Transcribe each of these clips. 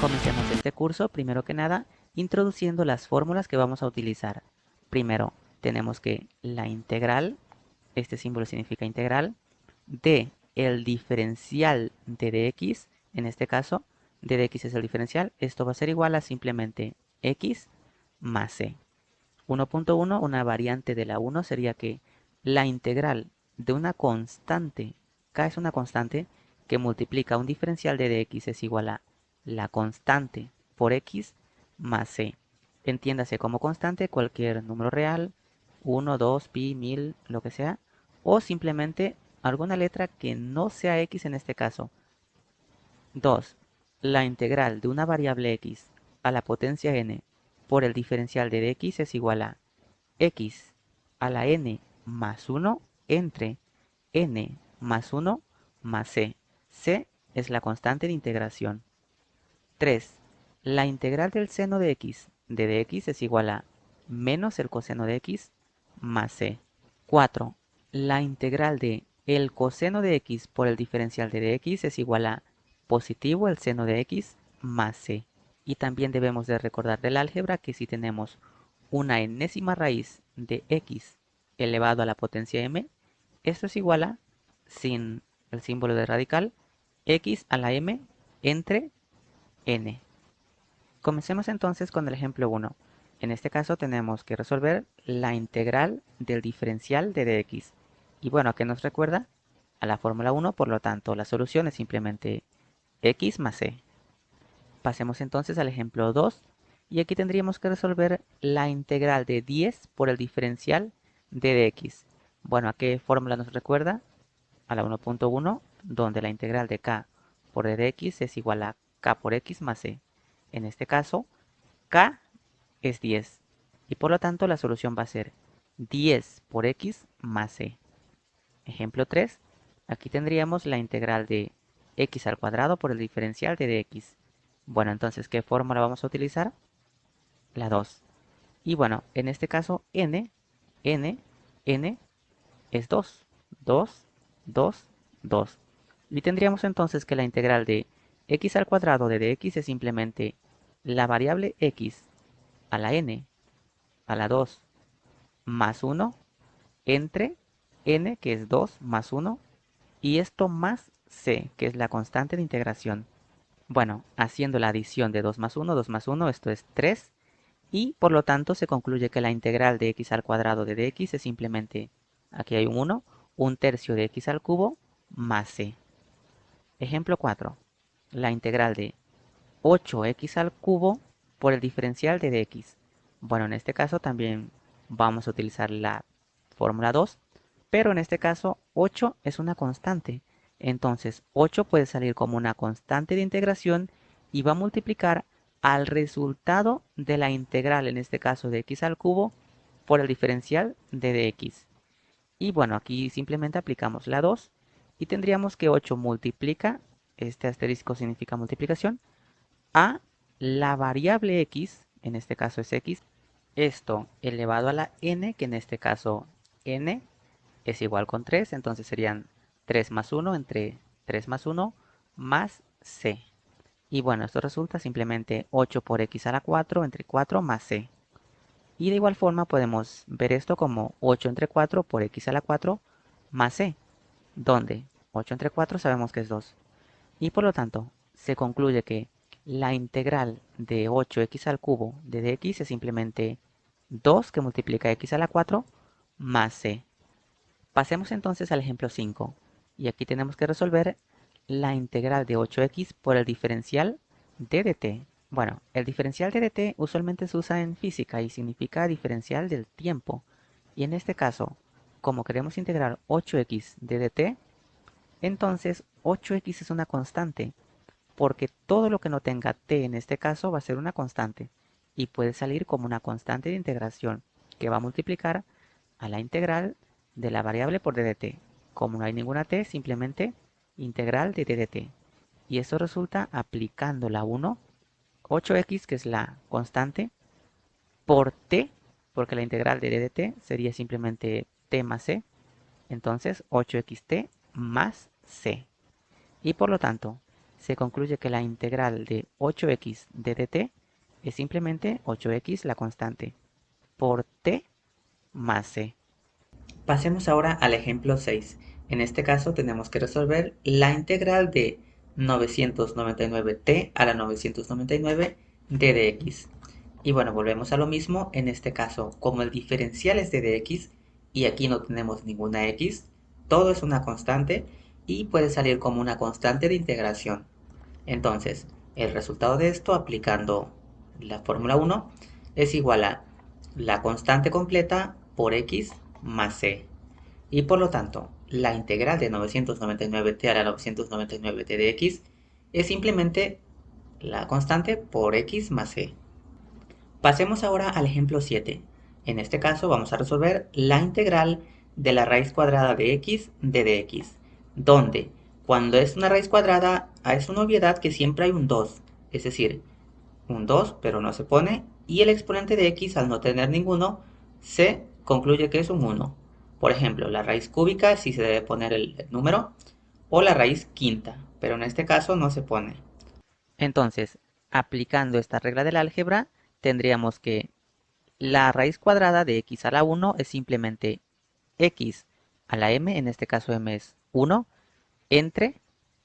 Comencemos este curso, primero que nada, introduciendo las fórmulas que vamos a utilizar. Primero, tenemos que la integral, este símbolo significa integral, de el diferencial de dx, en este caso, de dx es el diferencial, esto va a ser igual a simplemente x más c. 1.1, una variante de la 1 sería que la integral de una constante, k es una constante que multiplica un diferencial de dx es igual a la constante por x más c. Entiéndase como constante cualquier número real, 1, 2, pi, 1000, lo que sea, o simplemente alguna letra que no sea x en este caso. 2. La integral de una variable x a la potencia n por el diferencial de dx es igual a x a la n más 1 entre n más 1 más c. C es la constante de integración. 3. La integral del seno de x de dx es igual a menos el coseno de x más c. 4. La integral de el coseno de x por el diferencial de dx es igual a positivo el seno de x más c. Y también debemos de recordar del álgebra que si tenemos una enésima raíz de x elevado a la potencia m, esto es igual a, sin el símbolo de radical, x a la m entre n. Comencemos entonces con el ejemplo 1. En este caso tenemos que resolver la integral del diferencial de dx. Y bueno, ¿a qué nos recuerda? A la fórmula 1, por lo tanto la solución es simplemente x más c. Pasemos entonces al ejemplo 2 y aquí tendríamos que resolver la integral de 10 por el diferencial de dx. Bueno, ¿a qué fórmula nos recuerda? A la 1.1, donde la integral de k por dx es igual a k por x más c. En este caso, k es 10 y por lo tanto la solución va a ser 10 por x más c. Ejemplo 3, aquí tendríamos la integral de x al cuadrado por el diferencial de dx. Bueno, entonces, ¿qué fórmula vamos a utilizar? La 2. Y bueno, en este caso, n es 2. 2, 2, 2. Y tendríamos entonces que la integral de x al cuadrado de dx es simplemente la variable x a la n a la 2 más 1 entre n, que es 2 más 1, y esto más c, que es la constante de integración. Bueno, haciendo la adición de 2 más 1, esto es 3, y por lo tanto se concluye que la integral de x al cuadrado de dx es simplemente, aquí hay un 1, un tercio de x al cubo más c. Ejemplo 4. La integral de 8x al cubo por el diferencial de dx. Bueno, en este caso también vamos a utilizar la fórmula 2, pero en este caso 8 es una constante. Entonces 8 puede salir como una constante de integración y va a multiplicar al resultado de la integral, en este caso de x al cubo, por el diferencial de dx. Y bueno, aquí simplemente aplicamos la 2 y tendríamos que 8 multiplica, este asterisco significa multiplicación, a la variable x, en este caso es x, esto elevado a la n, que en este caso n es igual con 3, entonces serían 3 más 1 entre 3 más 1 más c. Y bueno, esto resulta simplemente 8 por x a la 4 entre 4 más c. Y de igual forma podemos ver esto como 8 entre 4 por x a la 4 más c, donde 8 entre 4 sabemos que es 2. Y por lo tanto, se concluye que la integral de 8x al cubo de dx es simplemente 2 que multiplica x a la 4 más c. Pasemos entonces al ejemplo 5. Y aquí tenemos que resolver la integral de 8x por el diferencial de dt. Bueno, el diferencial de dt usualmente se usa en física y significa diferencial del tiempo. Y en este caso, como queremos integrar 8x de dt, entonces 8x es una constante, porque todo lo que no tenga t en este caso va a ser una constante y puede salir como una constante de integración que va a multiplicar a la integral de la variable por ddt. Como no hay ninguna t, simplemente integral de ddt. Y eso resulta aplicando la 1, 8x, que es la constante, por t, porque la integral de ddt sería simplemente t más c. Entonces 8xt más c. Y por lo tanto, se concluye que la integral de 8x de dt es simplemente 8x la constante por t más c. Pasemos ahora al ejemplo 6. En este caso tenemos que resolver la integral de 999t a la 999 d de x. Y bueno, volvemos a lo mismo. En este caso, como el diferencial es de dx y aquí no tenemos ninguna x, todo es una constante y puede salir como una constante de integración. Entonces, el resultado de esto aplicando la fórmula 1 es igual a la constante completa por x más c. Y por lo tanto, la integral de 999t a la 999t de x es simplemente la constante por x más c. Pasemos ahora al ejemplo 7. En este caso vamos a resolver la integral de la raíz cuadrada de x de dx, donde cuando es una raíz cuadrada es una obviedad que siempre hay un 2, es decir, un 2 pero no se pone, y el exponente de x al no tener ninguno se concluye que es un 1. Por ejemplo, la raíz cúbica sí se debe poner el número, o la raíz quinta, pero en este caso no se pone. Entonces, aplicando esta regla del álgebra, tendríamos que la raíz cuadrada de x a la 1 es simplemente x a la m, en este caso m es 1, entre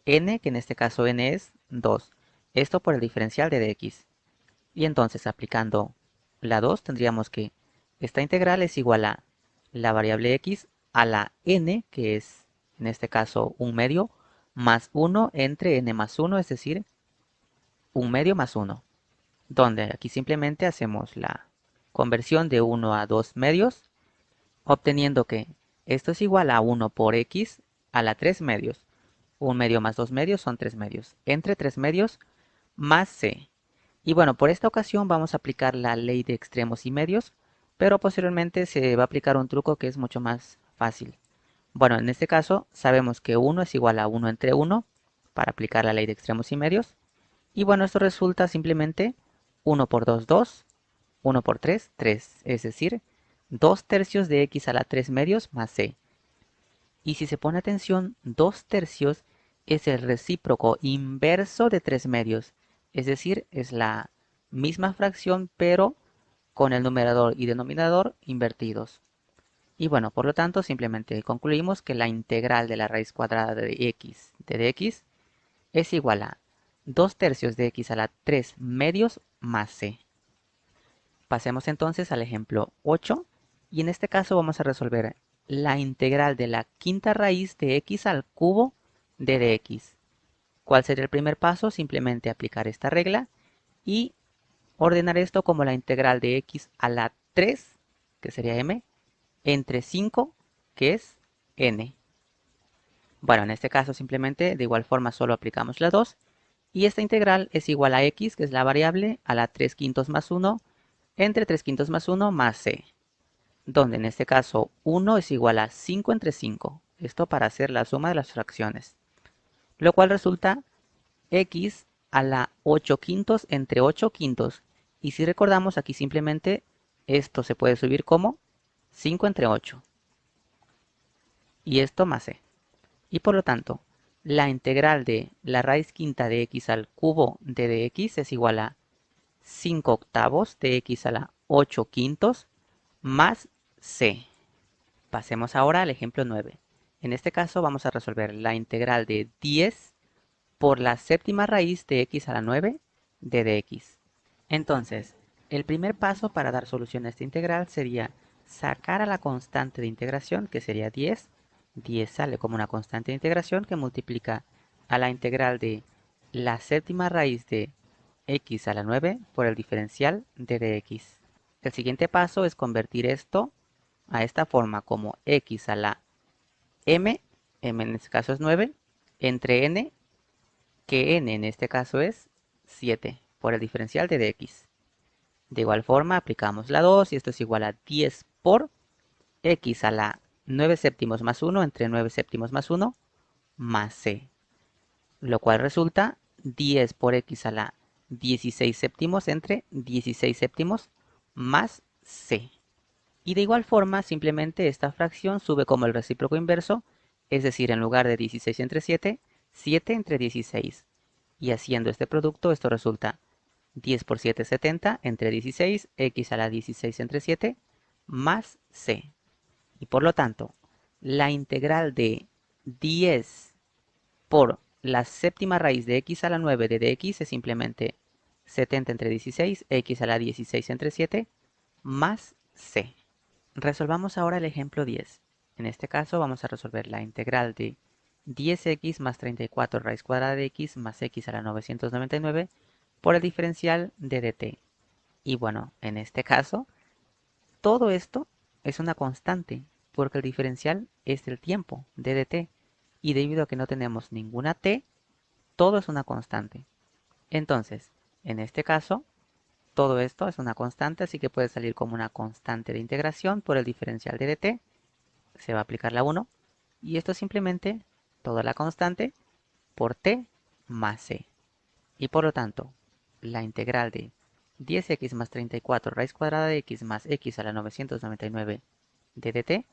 n, que en este caso n es 2. Esto por el diferencial de dx. Y entonces aplicando la 2 tendríamos que esta integral es igual a la variable x a la n, que es en este caso un medio, más 1 entre n más 1, es decir, un medio más 1. Donde aquí simplemente hacemos la conversión de 1 a 2 medios, obteniendo que esto es igual a 1 por x a la 3 medios. Un medio más 2 medios son 3 medios. Entre 3 medios más c. Y bueno, por esta ocasión vamos a aplicar la ley de extremos y medios, pero posteriormente se va a aplicar un truco que es mucho más fácil. Bueno, en este caso sabemos que 1 es igual a 1 entre 1 para aplicar la ley de extremos y medios. Y bueno, esto resulta simplemente 1 por 2, 2, 1 por 3, 3, es decir, 2 tercios de x a la 3 medios más c. Y si se pone atención, 2 tercios es el recíproco inverso de 3 medios, es decir, es la misma fracción pero con el numerador y denominador invertidos. Y bueno, por lo tanto, simplemente concluimos que la integral de la raíz cuadrada de x de dx es igual a 2 tercios de x a la 3 medios más c. Pasemos entonces al ejemplo 8 y en este caso vamos a resolver la integral de la quinta raíz de x al cubo de dx. ¿Cuál sería el primer paso? Simplemente aplicar esta regla y ordenar esto como la integral de x a la 3, que sería m, entre 5, que es n. Bueno, en este caso simplemente de igual forma solo aplicamos la 2 y esta integral es igual a x, que es la variable, a la 3 quintos más 1, entre 3 quintos más 1 más c, donde en este caso 1 es igual a 5 entre 5, esto para hacer la suma de las fracciones, lo cual resulta x a la 8 quintos entre 8 quintos, y si recordamos aquí simplemente esto se puede subir como 5 entre 8, y esto más c. Y por lo tanto, la integral de la raíz quinta de x al cubo de dx es igual a 5 octavos de x a la 8 quintos más c. Pasemos ahora al ejemplo 9. En este caso vamos a resolver la integral de 10 por la séptima raíz de x a la 9 de dx. Entonces, el primer paso para dar solución a esta integral sería sacar a la constante de integración, que sería 10. 10 sale como una constante de integración que multiplica a la integral de la séptima raíz de x a la 9 por el diferencial de dx. El siguiente paso es convertir esto a esta forma como x a la m, m en este caso es 9, entre n, que n en este caso es 7 por el diferencial de dx. De igual forma aplicamos la 2 y esto es igual a 10 por x a la 9 séptimos más 1 entre 9 séptimos más 1 más c, lo cual resulta 10 por x a la 16 séptimos entre 16 séptimos más c. Y de igual forma, simplemente esta fracción sube como el recíproco inverso, es decir, en lugar de 16 entre 7, 7 entre 16. Y haciendo este producto, esto resulta 10 por 7 es 70 entre 16, x a la 16 entre 7, más c. Y por lo tanto, la integral de 10 por la séptima raíz de x a la 9 de dx es simplemente 70 entre 16, x a la 16 entre 7, más c. Resolvamos ahora el ejemplo 10. En este caso vamos a resolver la integral de 10x más 34 raíz cuadrada de x más x a la 999 por el diferencial de dt. Y bueno, en este caso, todo esto es una constante, porque el diferencial es el tiempo de dt. Y debido a que no tenemos ninguna t, todo es una constante. Entonces, en este caso, todo esto es una constante, así que puede salir como una constante de integración por el diferencial de dt. Se va a aplicar la 1. Y esto es simplemente toda la constante por t más c. Y por lo tanto, la integral de 10x más 34 raíz cuadrada de x más x a la 999 de dt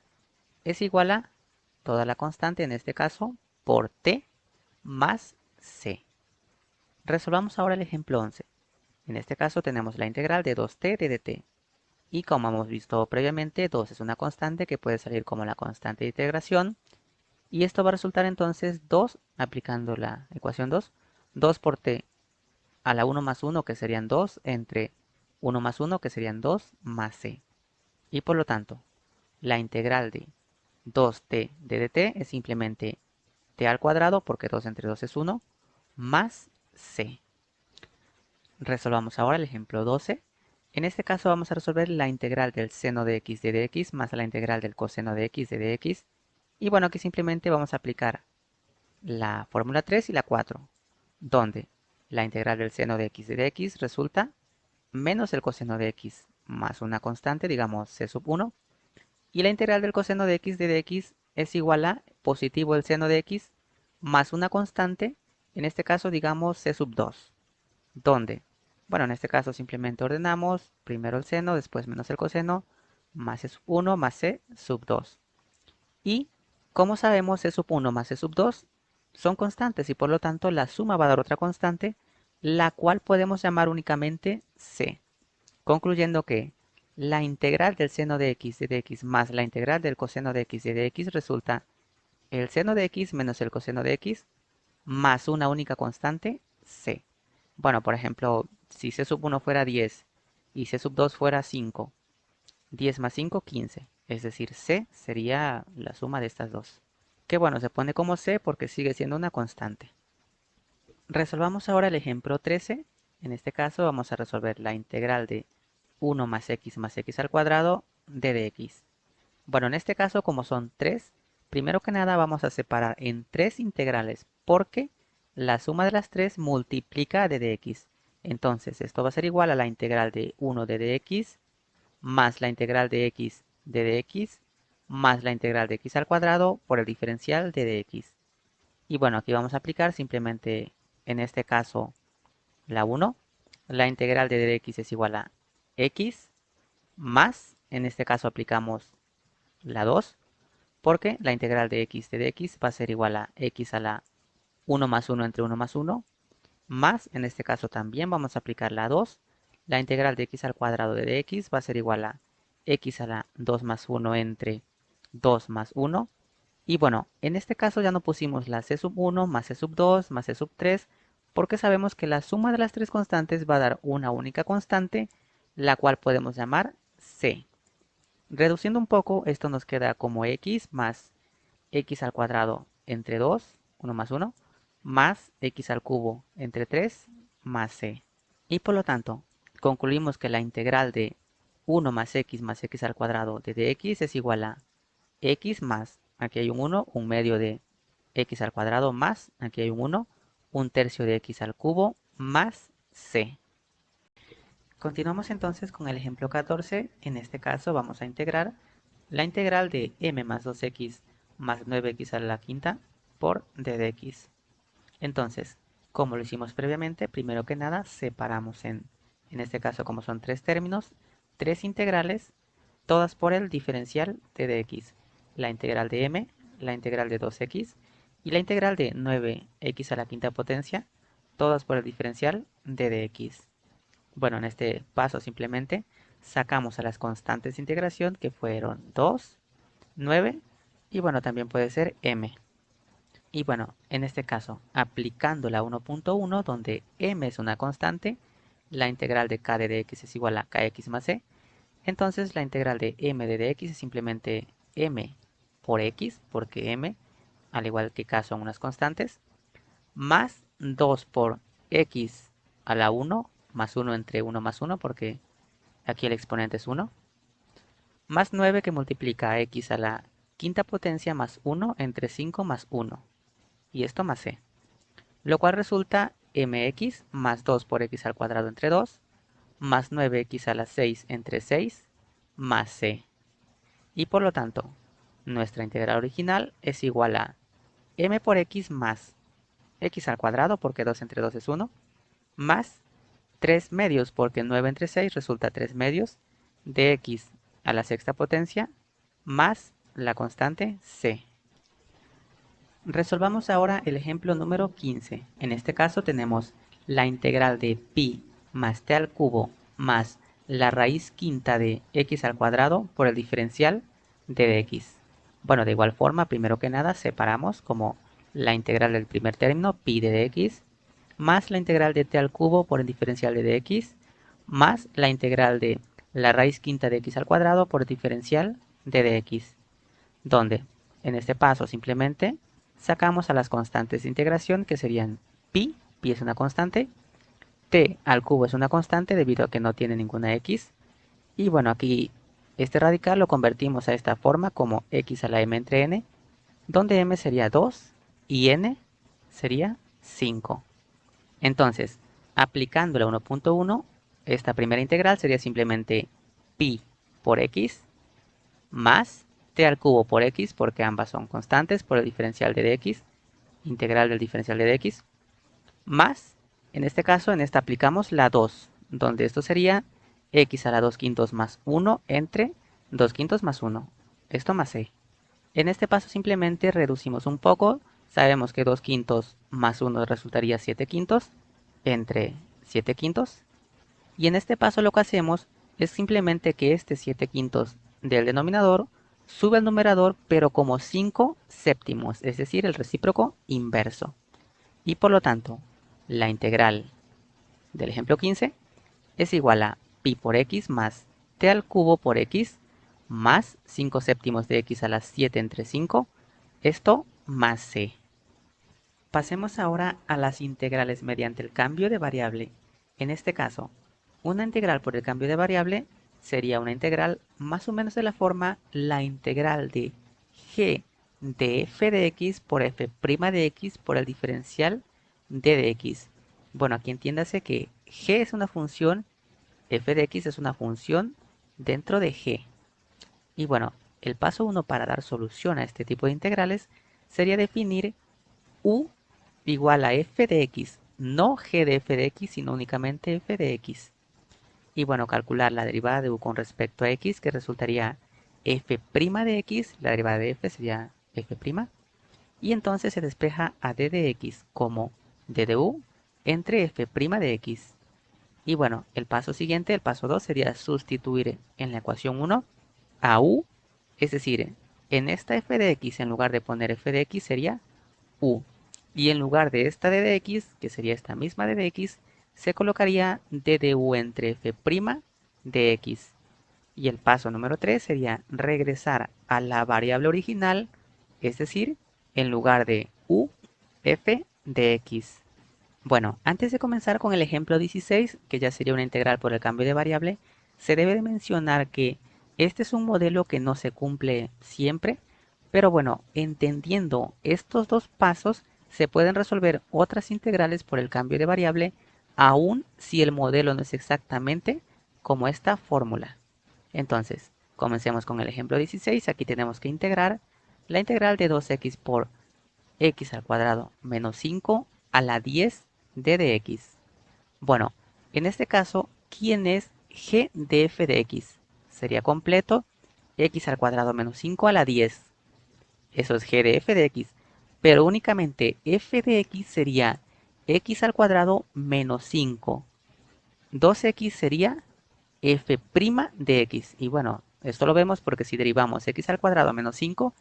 es igual a toda la constante, en este caso, por t más c. Resolvamos ahora el ejemplo 11. En este caso tenemos la integral de 2t de dt. Y como hemos visto previamente, 2 es una constante que puede salir como la constante de integración. Y esto va a resultar entonces 2, aplicando la ecuación 2, 2 por t a la 1 más 1, que serían 2, entre 1 más 1, que serían 2, más c. Y por lo tanto, la integral de 2t de dt es simplemente t al cuadrado, porque 2 entre 2 es 1, más c. Resolvamos ahora el ejemplo 12. En este caso vamos a resolver la integral del seno de x de dx más la integral del coseno de x de dx. Y bueno, aquí simplemente vamos a aplicar la fórmula 3 y la 4, donde la integral del seno de x de dx resulta menos el coseno de x más una constante, digamos c sub 1, y la integral del coseno de x de dx es igual a positivo el seno de x más una constante, en este caso digamos c sub 2, donde, bueno, en este caso simplemente ordenamos primero el seno, después menos el coseno, más c sub 1 más c sub 2. Y como sabemos, c sub 1 más c sub 2 son constantes y por lo tanto la suma va a dar otra constante, la cual podemos llamar únicamente c. Concluyendo que la integral del seno de x de dx más la integral del coseno de x de dx resulta el seno de x menos el coseno de x más una única constante, c. Bueno, por ejemplo, si c sub 1 fuera 10 y c sub 2 fuera 5, 10 más 5, 15. Es decir, c sería la suma de estas dos. Que bueno, se pone como c porque sigue siendo una constante. Resolvamos ahora el ejemplo 13. En este caso vamos a resolver la integral de 1 más x al cuadrado de dx. Bueno, en este caso como son 3, primero que nada vamos a separar en 3 integrales porque la suma de las 3 multiplica a d de x. Entonces esto va a ser igual a la integral de 1 de dx más la integral de x de dx más la integral de x al cuadrado por el diferencial de dx. Y bueno, aquí vamos a aplicar simplemente en este caso la 1. La integral de dx es igual a x más, en este caso aplicamos la 2, porque la integral de x de dx va a ser igual a x a la 1 más 1 entre 1 más 1, más, en este caso también vamos a aplicar la 2, la integral de x al cuadrado de dx va a ser igual a x a la 2 más 1 entre 2 más 1. Y bueno, en este caso ya no pusimos la c sub 1 más c sub 2 más c sub 3, porque sabemos que la suma de las tres constantes va a dar una única constante, la cual podemos llamar c. Reduciendo un poco, esto nos queda como x más x al cuadrado entre 2, 1 más 1, más x al cubo entre 3, más c. Y por lo tanto, concluimos que la integral de 1 más x al cuadrado de dx es igual a x más, aquí hay un 1, un medio de x al cuadrado más, aquí hay un 1, un tercio de x al cubo más c. Continuamos entonces con el ejemplo 14. En este caso vamos a integrar la integral de m más 2x más 9x a la quinta por d de x. Entonces, como lo hicimos previamente, primero que nada separamos en este caso como son tres términos, tres integrales, todas por el diferencial de dx. La integral de m, la integral de 2x y la integral de 9x a la quinta potencia todas por el diferencial d de x. Bueno, en este paso simplemente sacamos a las constantes de integración que fueron 2, 9 y bueno, también puede ser m. Y bueno, en este caso, aplicando la 1.1, donde m es una constante, la integral de k de dx es igual a kx más c. Entonces la integral de m de dx es simplemente m por x, porque m, al igual que k, son unas constantes, más 2 por x a la 1, más 1 entre 1 más 1, porque aquí el exponente es 1, más 9 que multiplica a x a la quinta potencia más 1 entre 5 más 1, y esto más c, lo cual resulta mx más 2 por x al cuadrado entre 2, más 9x a la 6 entre 6, más c. Y por lo tanto, nuestra integral original es igual a m por x más x al cuadrado, porque 2 entre 2 es 1, más 3 medios, porque 9 entre 6 resulta 3 medios, de x a la sexta potencia, más la constante c. Resolvamos ahora el ejemplo número 15. En este caso tenemos la integral de pi más t al cubo más la raíz quinta de x al cuadrado por el diferencial de dx. Bueno, de igual forma, primero que nada, separamos como la integral del primer término, pi de dx, más la integral de t al cubo por el diferencial de dx, más la integral de la raíz quinta de x al cuadrado por el diferencial de dx, donde en este paso simplemente sacamos a las constantes de integración, que serían pi es una constante, t al cubo es una constante debido a que no tiene ninguna x, y bueno, aquí este radical lo convertimos a esta forma como x a la m entre n, donde m sería 2 y n sería 5. Entonces, aplicando la 1.1, esta primera integral sería simplemente pi por x más t al cubo por x, porque ambas son constantes, por el diferencial de dx, integral del diferencial de dx, más, en este caso, en esta aplicamos la 2, donde esto sería x a la 2 quintos más 1 entre 2 quintos más 1, esto más c. En este paso simplemente reducimos un poco, sabemos que 2 quintos más 1 resultaría 7 quintos entre 7 quintos, y en este paso lo que hacemos es simplemente que este 7 quintos del denominador sube al numerador, pero como 5 séptimos, es decir, el recíproco inverso. Y por lo tanto, la integral del ejemplo 15 es igual a pi por x más t al cubo por x más 5 séptimos de x a la 7 entre 5, esto más c. Pasemos ahora a las integrales mediante el cambio de variable. En este caso, una integral por el cambio de variable sería una integral más o menos de la forma la integral de g de f de x por f' de x por el diferencial d de x. Bueno, aquí entiéndase que g es una función, f de x es una función dentro de g. Y bueno, el paso 1 para dar solución a este tipo de integrales sería definir u igual a f de x, no g de f de x, sino únicamente f de x. Y bueno, calcular la derivada de u con respecto a x, que resultaría f' de x, la derivada de f sería f', y entonces se despeja a d de x como d de u entre f' de x. Y bueno, el paso siguiente, el paso 2, sería sustituir en la ecuación 1 a u, es decir, en esta f de x, en lugar de poner f de x, sería u. Y en lugar de esta d de x, que sería esta misma d de x, se colocaría d de u entre f' de x. Y el paso número 3 sería regresar a la variable original, es decir, en lugar de u, f de x. Bueno, antes de comenzar con el ejemplo 16, que ya sería una integral por el cambio de variable, se debe de mencionar que este es un modelo que no se cumple siempre, pero bueno, entendiendo estos dos pasos, se pueden resolver otras integrales por el cambio de variable, aun si el modelo no es exactamente como esta fórmula. Entonces, comencemos con el ejemplo 16. Aquí tenemos que integrar la integral de 2x por x al cuadrado menos 5 a la 10 d de x. Bueno, en este caso, ¿quién es g de f de x? Sería completo x al cuadrado menos 5 a la 10. Eso es g de f de x. Pero únicamente f de x sería x al cuadrado menos 5. 2x sería f' de x. Y bueno, esto lo vemos porque si derivamos x al cuadrado menos 5,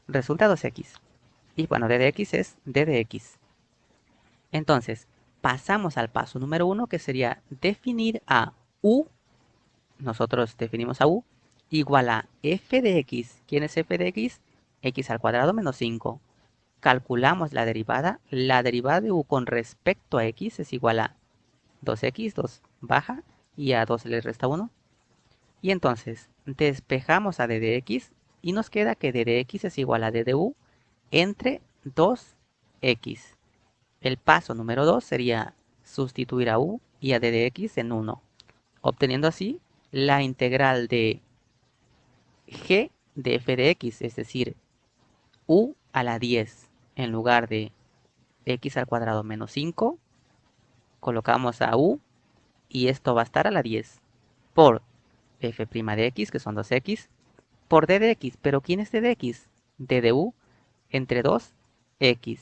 resulta 2x. Y bueno, d de x es d de x. Entonces, pasamos al paso número 1, que sería definir a u. Nosotros definimos a u igual a f de x. ¿Quién es f de x? X al cuadrado menos 5. Calculamos la derivada. La derivada de u con respecto a x es igual a 2x, 2 baja, y a 2 le resta 1. Y entonces despejamos a d de x y nos queda que d de x es igual a d de u entre 2x. El paso número 2 sería sustituir a u y a d de x en 1, obteniendo así la integral de g de f de x, es decir, u a la 10 en lugar de x al cuadrado menos 5, colocamos a u y esto va a estar a la 10 por f' de x, que son 2x, por d de x. ¿Pero quién es d de x? D de u entre 2x.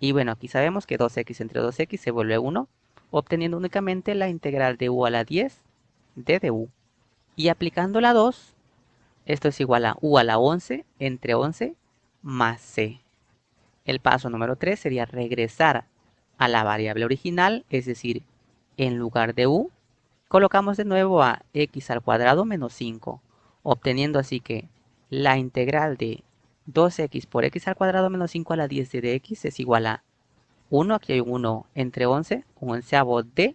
Y bueno, aquí sabemos que 2x entre 2x se vuelve 1, obteniendo únicamente la integral de u a la 10 d de u. Y aplicando la 2, esto es igual a u a la 11 entre 11 más c. El paso número 3 sería regresar a la variable original, es decir, en lugar de u, colocamos de nuevo a x al cuadrado menos 5, obteniendo así que la integral de 2x por x al cuadrado menos 5 a la 10 de x es igual a 1, aquí hay un 1 entre 11, un onceavo de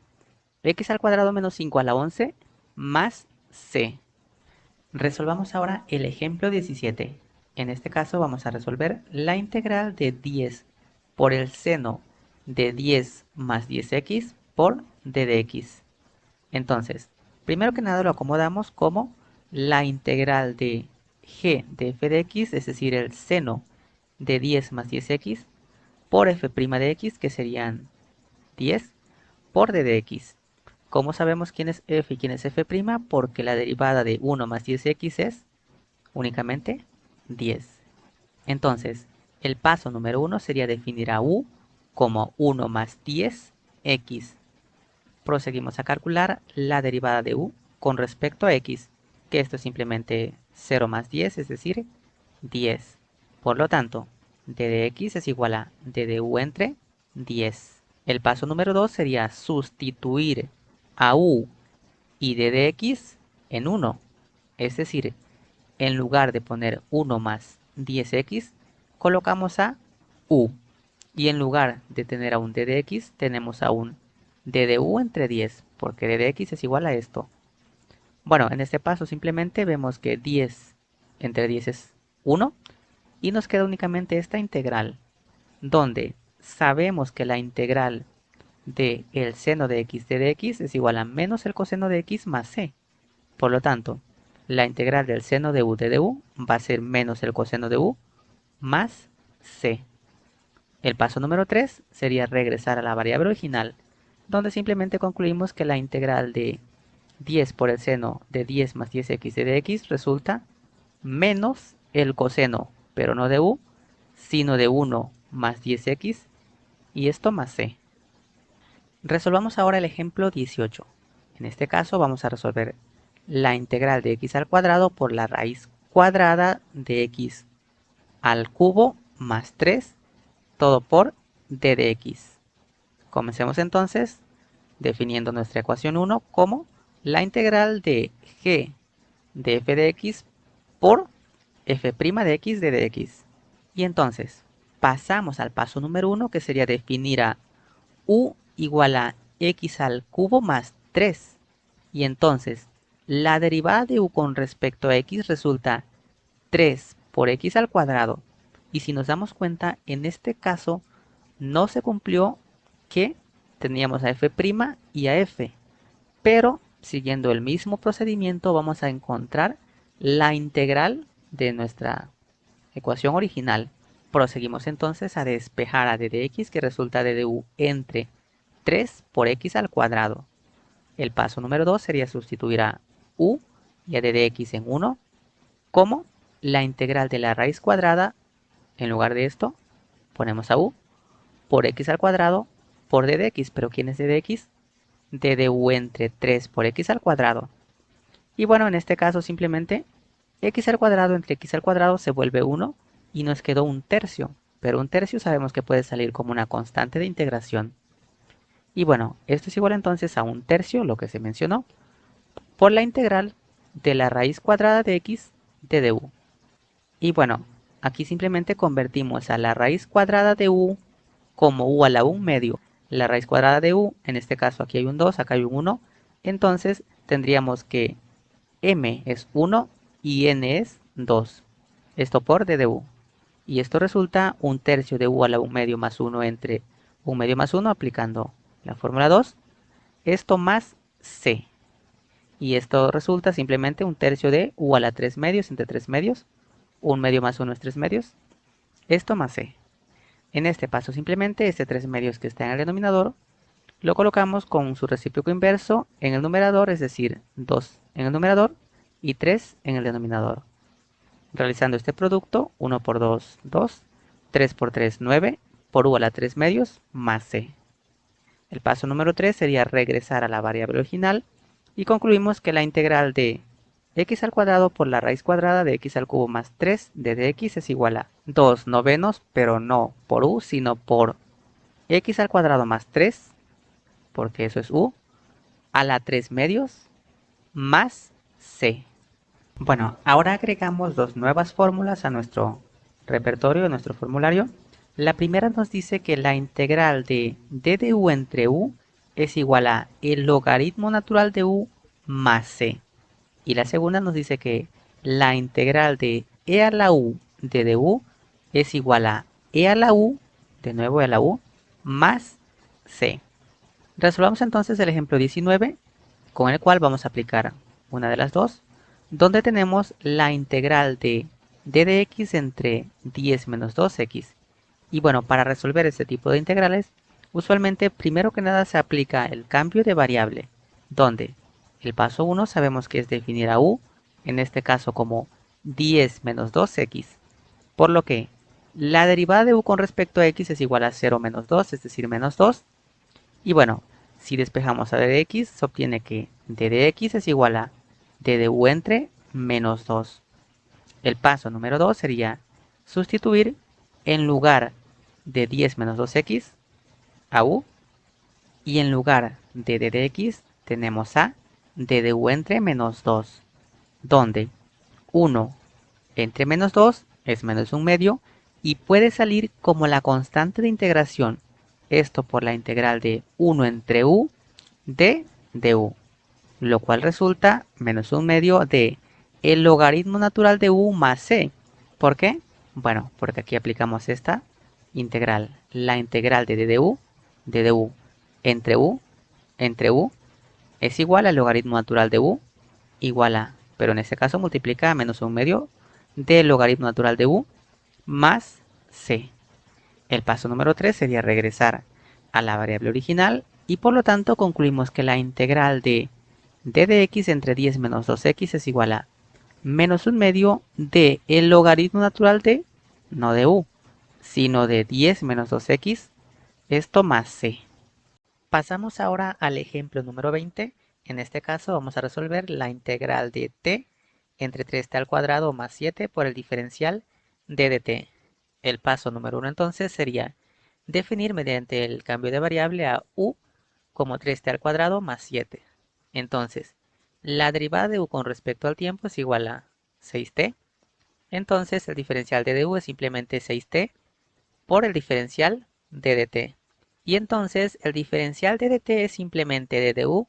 x al cuadrado menos 5 a la 11 más c. Resolvamos ahora el ejemplo 17. En este caso vamos a resolver la integral de 10 por el seno de 10 más 10x por d de x. Entonces, primero que nada lo acomodamos como la integral de g de f de x, es decir, el seno de 10 más 10x, por f' de x, que serían 10, por d de x. ¿Cómo sabemos quién es f y quién es f'? Porque la derivada de 1 más 10x es únicamente 10. Entonces, el paso número 1 sería definir a u como 1 más 10x. Proseguimos a calcular la derivada de u con respecto a x, que esto es simplemente 0 más 10, es decir, 10. Por lo tanto, d de x es igual a d de u entre 10. El paso número 2 sería sustituir a u y d de x en 1. Es decir, en lugar de poner 1 más 10x, colocamos a u. Y en lugar de tener a un d de x, tenemos a un d de u entre 10, porque d de x es igual a esto. Bueno, en este paso simplemente vemos que 10 entre 10 es 1 y nos queda únicamente esta integral, donde sabemos que la integral de el seno de x de x es igual a menos el coseno de x más c. Por lo tanto, la integral del seno de u de u va a ser menos el coseno de u más c. El paso número 3 sería regresar a la variable original, donde simplemente concluimos que la integral de 10 por el seno de 10 más 10x de x resulta menos el coseno, pero no de u, sino de 1 más 10x, y esto más c. Resolvamos ahora el ejemplo 18. En este caso vamos a resolver la integral de x al cuadrado por la raíz cuadrada de x al cubo más 3, todo por d de x. Comencemos entonces definiendo nuestra ecuación 1 como la integral de g de f de x por f' de x de dx. Y entonces pasamos al paso número 1, que sería definir a u igual a x al cubo más 3. Y entonces la derivada de u con respecto a x resulta 3 por x al cuadrado. Y si nos damos cuenta, en este caso no se cumplió que teníamos a f' y a f. Pero siguiendo el mismo procedimiento vamos a encontrar la integral de nuestra ecuación original. Proseguimos entonces a despejar a d de x, que resulta d de u entre 3 por x al cuadrado. El paso número 2 sería sustituir a u y a d de x en 1 como la integral de la raíz cuadrada. En lugar de esto ponemos a u por x al cuadrado por d de x. ¿Pero quién es d de x? d de u entre 3 por x al cuadrado. Y bueno, en este caso simplemente x al cuadrado entre x al cuadrado se vuelve 1 y nos quedó un tercio. Pero un tercio sabemos que puede salir como una constante de integración. Y bueno, esto es igual entonces a un tercio, lo que se mencionó, por la integral de la raíz cuadrada de x de du. Y bueno, aquí simplemente convertimos a la raíz cuadrada de u como u a la 1 medio. La raíz cuadrada de u, en este caso aquí hay un 2, acá hay un 1. Entonces tendríamos que m es 1 y n es 2. Esto por d de u. Y esto resulta un tercio de u a la 1 medio más 1 entre 1 medio más 1 aplicando la fórmula 2. Esto más c. Y esto resulta simplemente un tercio de u a la 3 medios entre 3 medios. 1 medio más 1 es 3 medios. Esto más c. En este paso simplemente este 3 medios que está en el denominador lo colocamos con su recíproco inverso en el numerador, es decir, 2 en el numerador y 3 en el denominador. Realizando este producto, 1 por 2, 2, 3 por 3, 9, por u a la 3 medios más c. El paso número 3 sería regresar a la variable original y concluimos que la integral de x al cuadrado por la raíz cuadrada de x al cubo más 3 de dx es igual a 2 novenos, pero no por u, sino por x al cuadrado más 3, porque eso es u, a la 3 medios más c. Bueno, ahora agregamos dos nuevas fórmulas a nuestro repertorio, a nuestro formulario. La primera nos dice que la integral de d de u entre u es igual a el logaritmo natural de u más c. Y la segunda nos dice que la integral de e a la u de du es igual a e a la u, de nuevo e a la u, más c. Resolvamos entonces el ejemplo 19, con el cual vamos a aplicar una de las dos, donde tenemos la integral de d de x entre 10 menos 2x. Y bueno, para resolver este tipo de integrales, usualmente primero que nada se aplica el cambio de variable, donde el paso 1 sabemos que es definir a u, en este caso como 10 menos 2x, por lo que la derivada de u con respecto a x es igual a 0 menos 2, es decir, menos 2. Y bueno, si despejamos a d de x, se obtiene que d de x es igual a d de u entre menos 2. El paso número 2 sería sustituir en lugar de 10 menos 2x a u, y en lugar de d de x tenemos a d de u entre menos 2, donde 1 entre menos 2 es menos 1 medio y puede salir como la constante de integración, esto por la integral de 1 entre u de du, lo cual resulta menos 1 medio de el logaritmo natural de u más c. ¿Por qué? Bueno, porque aquí aplicamos esta integral, la integral de du entre u es igual al logaritmo natural de u igual a, pero en este caso multiplica a menos 1 medio del logaritmo natural de u más c. El paso número 3 sería regresar a la variable original y por lo tanto concluimos que la integral de d de x entre 10 menos 2x es igual a menos 1 medio de el logaritmo natural de, no de u, sino de 10 menos 2x, esto más c. Pasamos ahora al ejemplo número 20. En este caso vamos a resolver la integral de t entre 3t al cuadrado más 7 por el diferencial d de t. El paso número 1 entonces sería definir mediante el cambio de variable a u como 3t al cuadrado más 7. Entonces, la derivada de u con respecto al tiempo es igual a 6t. Entonces, el diferencial de du es simplemente 6t por el diferencial d de t. Y entonces, el diferencial de dt es simplemente d de u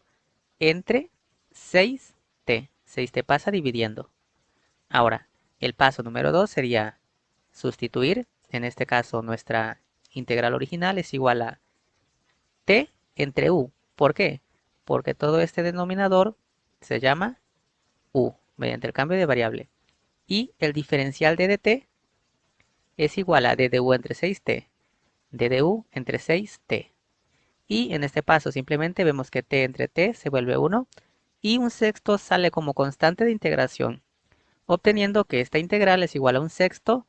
entre 6t. 6t pasa dividiendo. Ahora, el paso número 2 sería sustituir. En este caso, nuestra integral original es igual a t entre u. ¿Por qué? Porque todo este denominador se llama u mediante el cambio de variable. Y el diferencial de dt es igual a d de u entre 6t. d de u entre 6t. Y en este paso simplemente vemos que t entre t se vuelve 1 y un sexto sale como constante de integración, obteniendo que esta integral es igual a un sexto,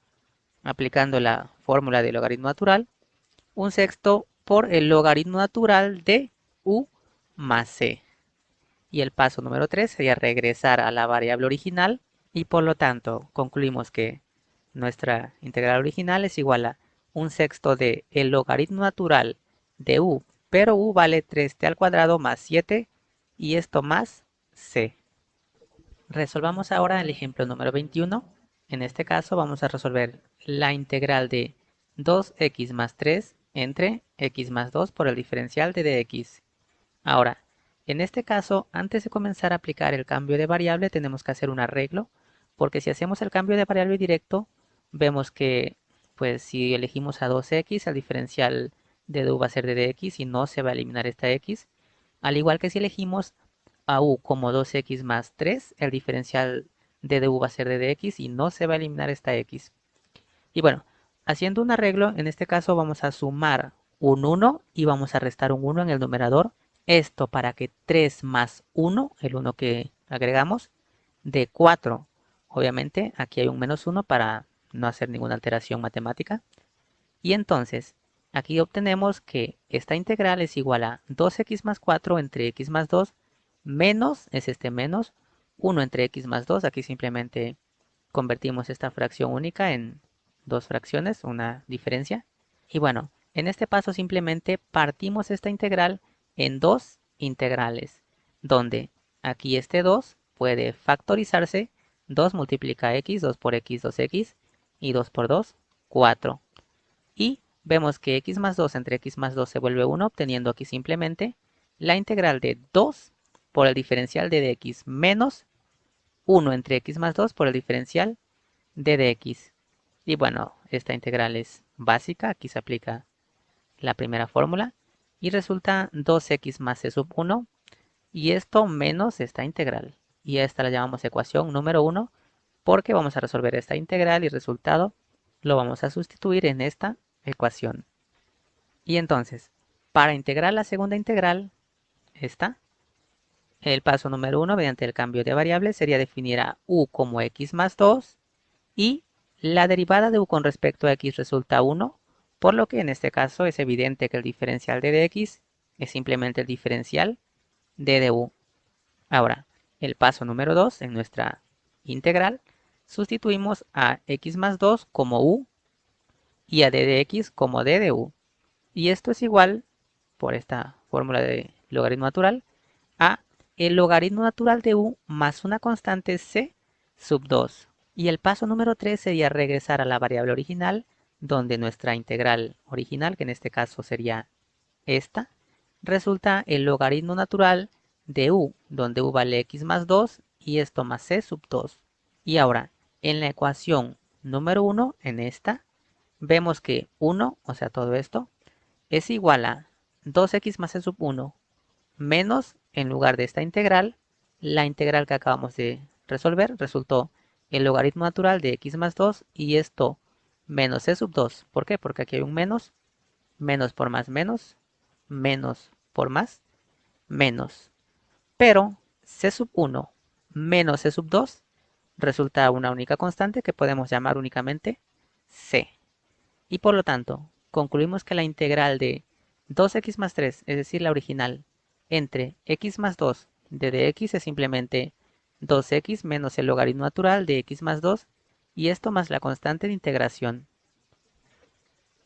aplicando la fórmula del logaritmo natural, un sexto por el logaritmo natural de u más c. Y el paso número 3 sería regresar a la variable original y por lo tanto concluimos que nuestra integral original es igual a 1/6 de el logaritmo natural de u, pero u vale 3t al cuadrado más 7 y esto más c. Resolvamos ahora el ejemplo número 21. En este caso vamos a resolver la integral de 2x más 3 entre x más 2 por el diferencial de dx. Ahora, en este caso, antes de comenzar a aplicar el cambio de variable, tenemos que hacer un arreglo, porque si hacemos el cambio de variable directo, vemos que, pues si elegimos a 2x, el diferencial de u va a ser de dx y no se va a eliminar esta x, al igual que si elegimos a u como 2x más 3, el diferencial de du va a ser de dx y no se va a eliminar esta x. Y bueno, haciendo un arreglo, en este caso vamos a sumar un 1 y vamos a restar un 1 en el numerador. Esto para que 3 más 1, el 1 que agregamos, de 4. Obviamente aquí hay un menos 1 para no hacer ninguna alteración matemática. Y entonces, aquí obtenemos que esta integral es igual a 2x más 4 entre x más 2 menos, es este menos, 1 entre x más 2. Aquí simplemente convertimos esta fracción única en dos fracciones, una diferencia. Y bueno, en este paso simplemente partimos esta integral en dos integrales, donde aquí este 2 puede factorizarse. 2 multiplica x, 2 por x, 2x, y 2 por 2, 4. Y vemos que x más 2 entre x más 2 se vuelve 1, obteniendo aquí simplemente la integral de 2 por el diferencial de dx menos 1 entre x más 2 por el diferencial de dx. Y bueno, esta integral es básica, aquí se aplica la primera fórmula y resulta 2x más c sub 1 y esto menos esta integral. Y a esta la llamamos ecuación número 1 porque vamos a resolver esta integral y el resultado lo vamos a sustituir en esta ecuación. Y entonces, para integrar la segunda integral, esta, el paso número 1 mediante el cambio de variable sería definir a u como x más 2 y la derivada de u con respecto a x resulta 1, por lo que en este caso es evidente que el diferencial de dx es simplemente el diferencial de du. Ahora, el paso número 2 en nuestra integral, sustituimos a x más 2 como u y a d de x como d de u. Y esto es igual, por esta fórmula de logaritmo natural, a el logaritmo natural de u más una constante c sub 2. Y el paso número 3 sería regresar a la variable original, donde nuestra integral original, que en este caso sería esta, resulta el logaritmo natural de u, donde u vale x más 2 y esto más c sub 2. Y ahora, en la ecuación número 1, en esta, vemos que 1, o sea todo esto, es igual a 2x más c sub 1 menos, en lugar de esta integral, la integral que acabamos de resolver resultó el logaritmo natural de x más 2 y esto menos c sub 2. ¿Por qué? Porque aquí hay un menos, menos por más menos, menos por más, menos. Pero c sub 1 menos c sub 2 resulta una única constante que podemos llamar únicamente c. Y por lo tanto, concluimos que la integral de 2x más 3, es decir, la original, entre x más 2 de dx es simplemente 2x menos el logaritmo natural de x más 2 y esto más la constante de integración.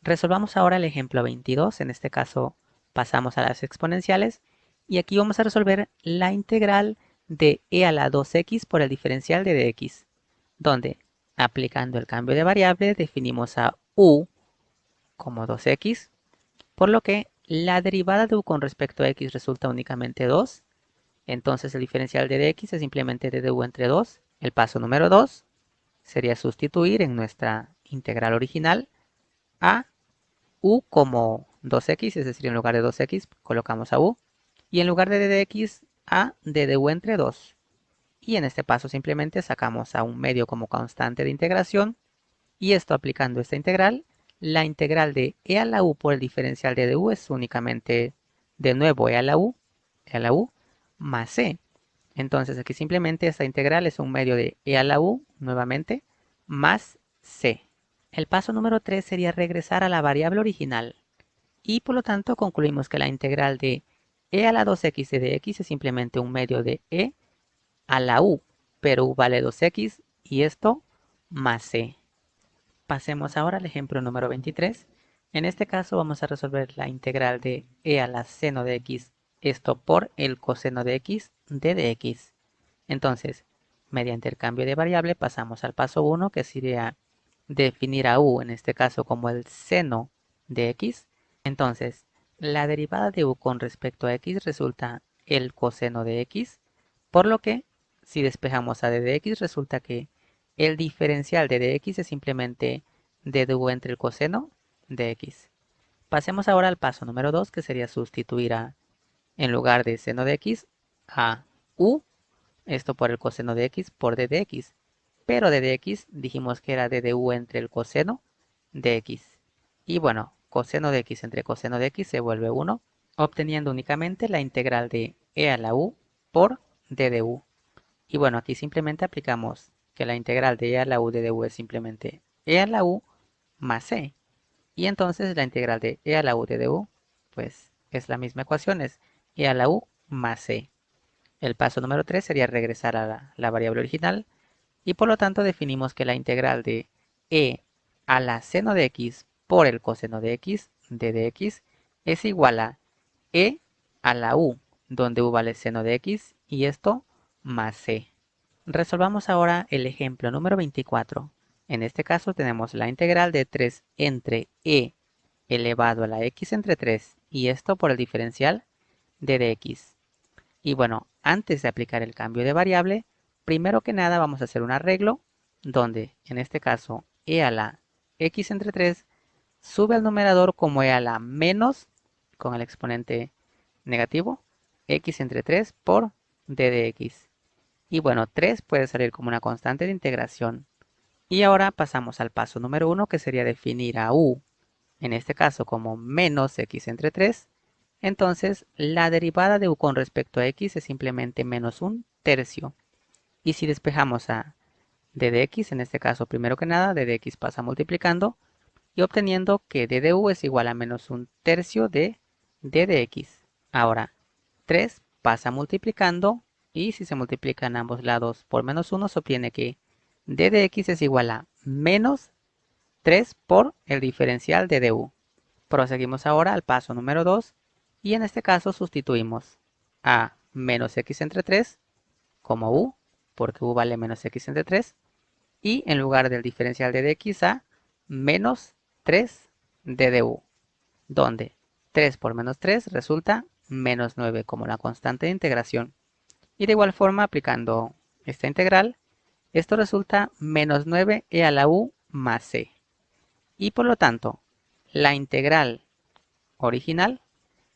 Resolvamos ahora el ejemplo 22, en este caso pasamos a las exponenciales y aquí vamos a resolver la integral de e a la 2x por el diferencial de dx, donde aplicando el cambio de variable definimos a u como 2x, por lo que la derivada de u con respecto a x resulta únicamente 2. Entonces el diferencial de dx es simplemente d de u entre 2. El paso número 2 sería sustituir en nuestra integral original a u como 2x, es decir, en lugar de 2x colocamos a u, y en lugar de d de x a d de u entre 2. Y en este paso simplemente sacamos a un medio como constante de integración, y esto aplicando esta integral, la integral de e a la u por el diferencial de du es únicamente, de nuevo, e a la u más c. Entonces aquí simplemente esta integral es un medio de e a la u, nuevamente, más c. El paso número 3 sería regresar a la variable original. Y por lo tanto concluimos que la integral de e a la 2x de dx es simplemente un medio de e a la u, pero u vale 2x y esto más c. Pasemos ahora al ejemplo número 23. En este caso vamos a resolver la integral de e a la seno de x, esto por el coseno de x de dx. Entonces, mediante el cambio de variable pasamos al paso 1, que sería definir a u, en este caso como el seno de x. Entonces, la derivada de u con respecto a x resulta el coseno de x, por lo que si despejamos a d de x resulta que el diferencial de dx es simplemente d de u entre el coseno de x. Pasemos ahora al paso número 2, que sería sustituir en lugar de seno de x, a u, esto por el coseno de x por d de x. Pero d de x dijimos que era d de u entre el coseno de x. Y bueno, coseno de x entre coseno de x se vuelve 1, obteniendo únicamente la integral de e a la u por d de u. Y bueno, aquí simplemente aplicamos que la integral de e a la u de d u es simplemente e a la u más c. Y entonces la integral de e a la u de d u, pues es la misma ecuación, es e a la u más c. El paso número 3 sería regresar a la variable original y por lo tanto definimos que la integral de e a la seno de x por el coseno de x de dx es igual a e a la u, donde u vale seno de x y esto más c. Resolvamos ahora el ejemplo número 24. En este caso tenemos la integral de 3 entre e elevado a la x entre 3 y esto por el diferencial de dx. Y bueno, antes de aplicar el cambio de variable, primero que nada vamos a hacer un arreglo donde, en este caso, e a la x entre 3 sube al numerador como e a la menos, con el exponente negativo, x entre 3 por d de x. Y bueno, 3 puede salir como una constante de integración. Y ahora pasamos al paso número 1, que sería definir a u, en este caso como menos x entre 3. Entonces, la derivada de u con respecto a x es simplemente menos un tercio. Y si despejamos a d de x, en este caso, primero que nada, d de x pasa multiplicando y obteniendo que d de u es igual a menos un tercio de d de x. Ahora, 3 pasa multiplicando y si se multiplican ambos lados por menos 1, se obtiene que d de x es igual a menos 3 por el diferencial de du. Proseguimos ahora al paso número 2 y en este caso sustituimos a menos x entre 3 como u, porque u vale menos x entre 3, y en lugar del diferencial de dx a menos 3 de du, donde 3 por menos 3 resulta menos 9 como la constante de integración. Y de igual forma, aplicando esta integral, esto resulta menos 9 e a la u más c. Y por lo tanto, la integral original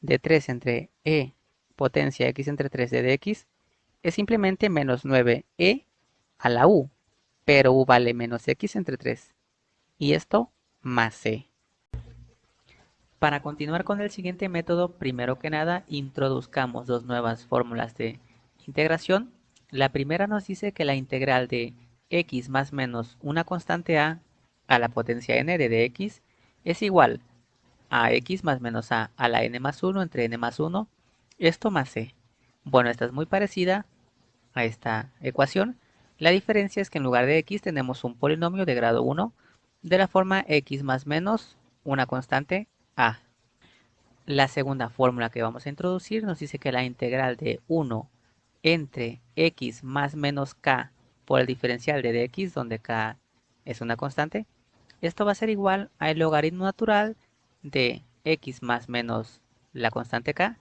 de 3 entre e potencia x entre 3 de dx es simplemente menos 9e a la u, pero u vale menos x entre 3. Y esto más c. Para continuar con el siguiente método, primero que nada, introduzcamos dos nuevas fórmulas de integración. La primera nos dice que la integral de x más menos una constante a la potencia n de dx es igual a x más menos a la n más 1 entre n más 1, esto más c. Bueno, esta es muy parecida a esta ecuación. La diferencia es que en lugar de x tenemos un polinomio de grado 1 de la forma x más menos una constante a. La segunda fórmula que vamos a introducir nos dice que la integral de 1 entre x más menos k por el diferencial de dx, donde k es una constante, esto va a ser igual al logaritmo natural de x más menos la constante k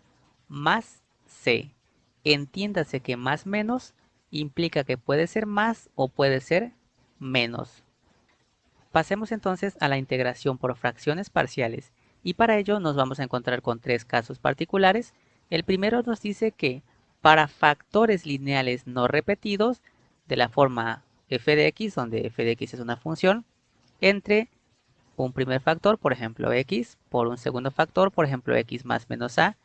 más c. Entiéndase que más menos implica que puede ser más o puede ser menos. Pasemos entonces a la integración por fracciones parciales y para ello nos vamos a encontrar con tres casos particulares. El primero nos dice que para factores lineales no repetidos de la forma f de x, donde f de x es una función, entre un primer factor, por ejemplo x, por un segundo factor, por ejemplo x más menos a,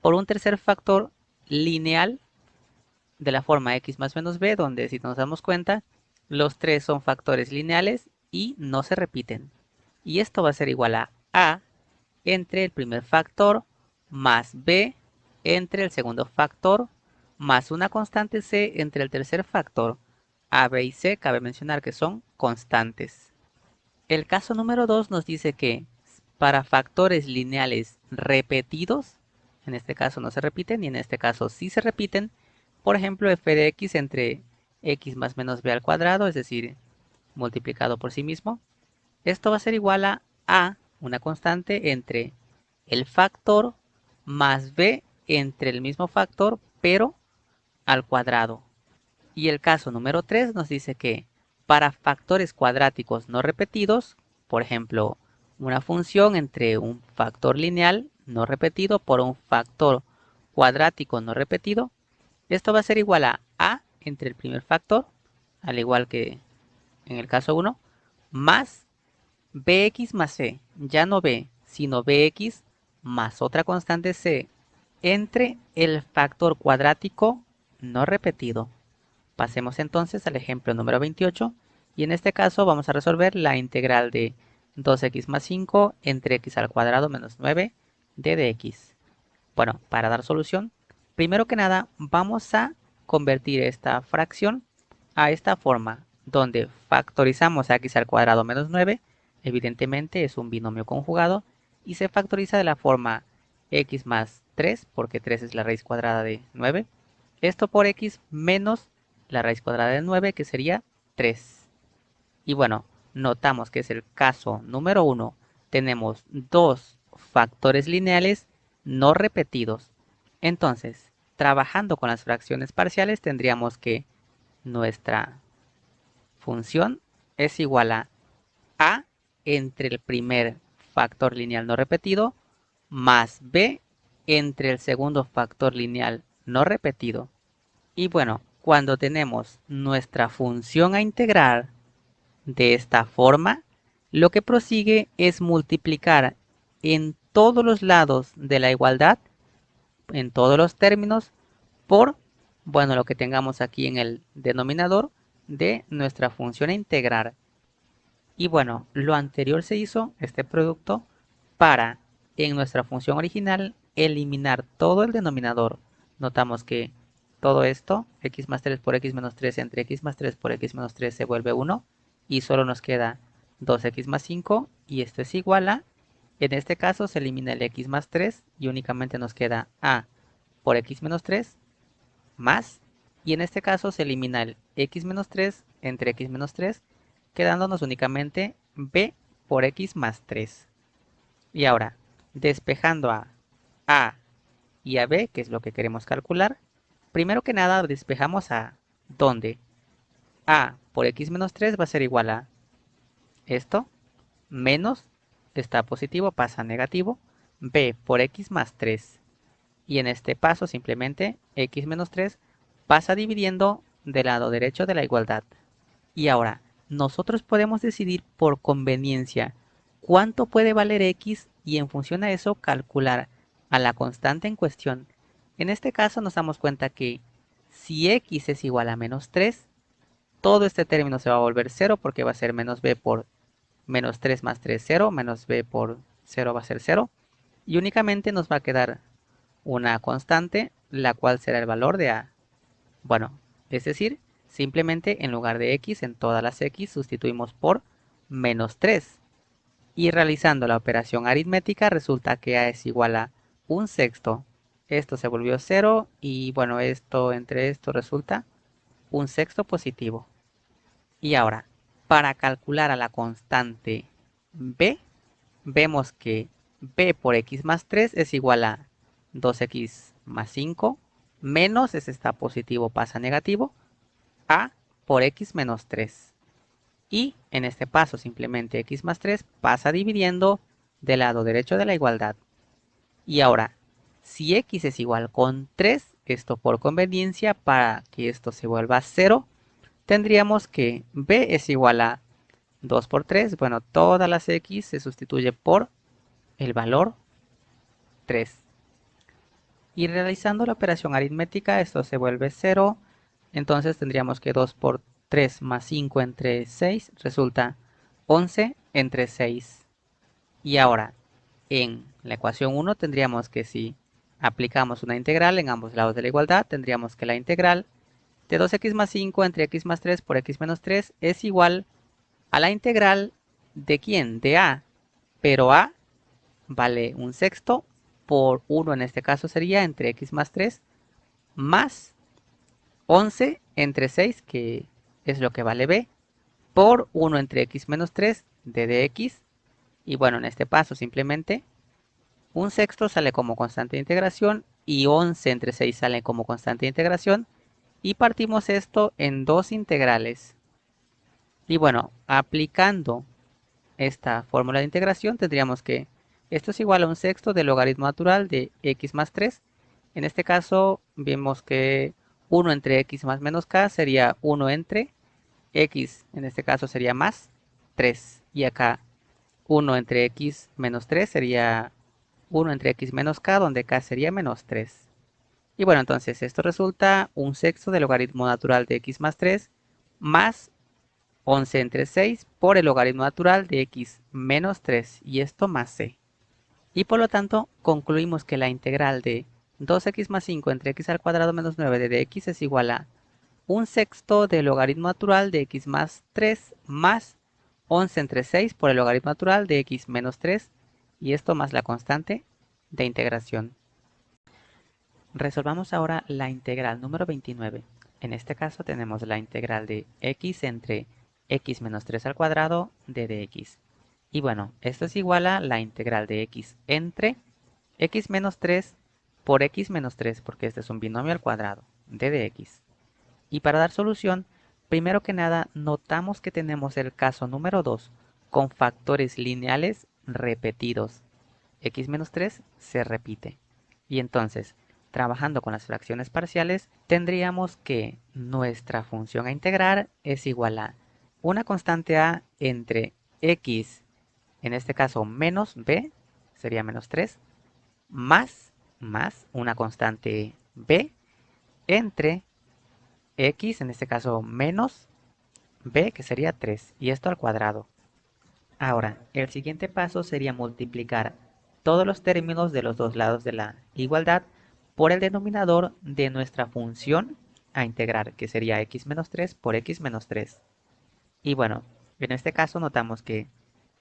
por un tercer factor lineal de la forma x más menos b, donde si nos damos cuenta, los tres son factores lineales y no se repiten. Y esto va a ser igual a entre el primer factor más b entre el segundo factor más una constante c entre el tercer factor. A, b y c cabe mencionar que son constantes. El caso número 2 nos dice que para factores lineales repetidos, en este caso no se repiten y en este caso sí se repiten, por ejemplo f de x entre x más menos b al cuadrado, es decir, multiplicado por sí mismo, esto va a ser igual a una constante entre el factor más b entre el mismo factor, pero al cuadrado. Y el caso número 3 nos dice que para factores cuadráticos no repetidos, por ejemplo, una función entre un factor lineal no repetido por un factor cuadrático no repetido, esto va a ser igual a entre el primer factor, al igual que en el caso 1, más bx más c, ya no b, sino bx más otra constante c entre el factor cuadrático no repetido. Pasemos entonces al ejemplo número 28 y en este caso vamos a resolver la integral de 2x más 5 entre x al cuadrado menos 9 de dx. Bueno, para dar solución, primero que nada vamos a convertir esta fracción a esta forma, donde factorizamos a x al cuadrado menos 9, evidentemente es un binomio conjugado, y se factoriza de la forma x más 3, porque 3 es la raíz cuadrada de 9, esto por x menos la raíz cuadrada de 9, que sería 3. Y bueno, notamos que es el caso número 1. Tenemos dos factores lineales no repetidos. Entonces, trabajando con las fracciones parciales, tendríamos que nuestra función es igual a entre el primer factor lineal no repetido más b entre el segundo factor lineal no repetido. Y bueno, cuando tenemos nuestra función a integrar de esta forma, lo que prosigue es multiplicar en todos los lados de la igualdad, en todos los términos, por, bueno, lo que tengamos aquí en el denominador de nuestra función a integrar. Y bueno, lo anterior se hizo, este producto, para en nuestra función original eliminar todo el denominador. Notamos que todo esto, x más 3 por x menos 3 entre x más 3 por x menos 3 se vuelve 1 y solo nos queda 2x más 5 y esto es igual a, en este caso se elimina el x más 3 y únicamente nos queda a por x menos 3 más, y en este caso se elimina el x menos 3 entre x menos 3, quedándonos únicamente b por x más 3. Y ahora, despejando a y a b, que es lo que queremos calcular, primero que nada despejamos a donde a por x menos 3 va a ser igual a esto, menos, está positivo, pasa a negativo, b por x más 3. Y en este paso simplemente x menos 3 pasa dividiendo del lado derecho de la igualdad. Y ahora, nosotros podemos decidir por conveniencia cuánto puede valer x y en función a eso calcular a la constante en cuestión. En este caso nos damos cuenta que si x es igual a menos 3, todo este término se va a volver 0 porque va a ser menos b por menos 3 más 3, 0, menos b por 0 va a ser 0. Y únicamente nos va a quedar una constante, la cual será el valor de a. Bueno, es decir, simplemente en lugar de x en todas las x sustituimos por menos 3. Y realizando la operación aritmética resulta que a es igual a 1/6. Esto se volvió 0 y bueno, esto entre esto resulta 1/6 positivo. Y ahora, para calcular a la constante b, vemos que b por x más 3 es igual a 2x más 5 menos, ese está positivo, pasa a negativo, a por x menos 3. Y en este paso simplemente x más 3 pasa dividiendo del lado derecho de la igualdad. Y ahora, si x es igual con 3, esto por conveniencia, para que esto se vuelva 0, tendríamos que b es igual a 2 por 3. Bueno, todas las x se sustituye por el valor 3. Y realizando la operación aritmética, esto se vuelve 0. Entonces tendríamos que 2 por 3 más 5 entre 6 resulta 11 entre 6. Y ahora, en la ecuación 1 tendríamos que si aplicamos una integral en ambos lados de la igualdad, tendríamos que la integral de 2x más 5 entre x más 3 por x menos 3 es igual a la integral de ¿quién? De a, pero a vale un sexto por 1 en este caso sería entre x más 3 más 11 entre 6, que es lo que vale b, por 1 entre x menos 3 de dx. Y bueno, en este paso simplemente un sexto sale como constante de integración y 11 entre 6 sale como constante de integración. Y partimos esto en dos integrales. Y bueno, aplicando esta fórmula de integración tendríamos que esto es igual a un sexto del logaritmo natural de x más 3. En este caso vemos que 1 entre x más menos k sería 1 entre x, en este caso sería más 3. Y acá 1 entre x menos 3 sería 1 entre x menos k, donde k sería menos 3. Y bueno, entonces esto resulta un sexto del logaritmo natural de x más 3 más 11 entre 6 por el logaritmo natural de x menos 3 y esto más c. Y por lo tanto concluimos que la integral de 2x más 5 entre x al cuadrado menos 9 de dx es igual a un sexto del logaritmo natural de x más 3 más 11 entre 6 por el logaritmo natural de x menos 3 y esto más la constante de integración. Resolvamos ahora la integral número 29. En este caso tenemos la integral de x entre x menos 3 al cuadrado de dx. Y bueno, esto es igual a la integral de x entre x menos 3 por x menos 3, porque este es un binomio al cuadrado, de dx. Y para dar solución, primero que nada, notamos que tenemos el caso número 2 con factores lineales repetidos. X menos 3 se repite. Y entonces, trabajando con las fracciones parciales, tendríamos que nuestra función a integrar es igual a una constante a entre x, en este caso menos b, sería menos 3, más una constante b entre x, en este caso menos b, que sería 3, y esto al cuadrado. Ahora, el siguiente paso sería multiplicar todos los términos de los dos lados de la igualdad por el denominador de nuestra función a integrar, que sería x menos 3 por x menos 3. Y bueno, en este caso notamos que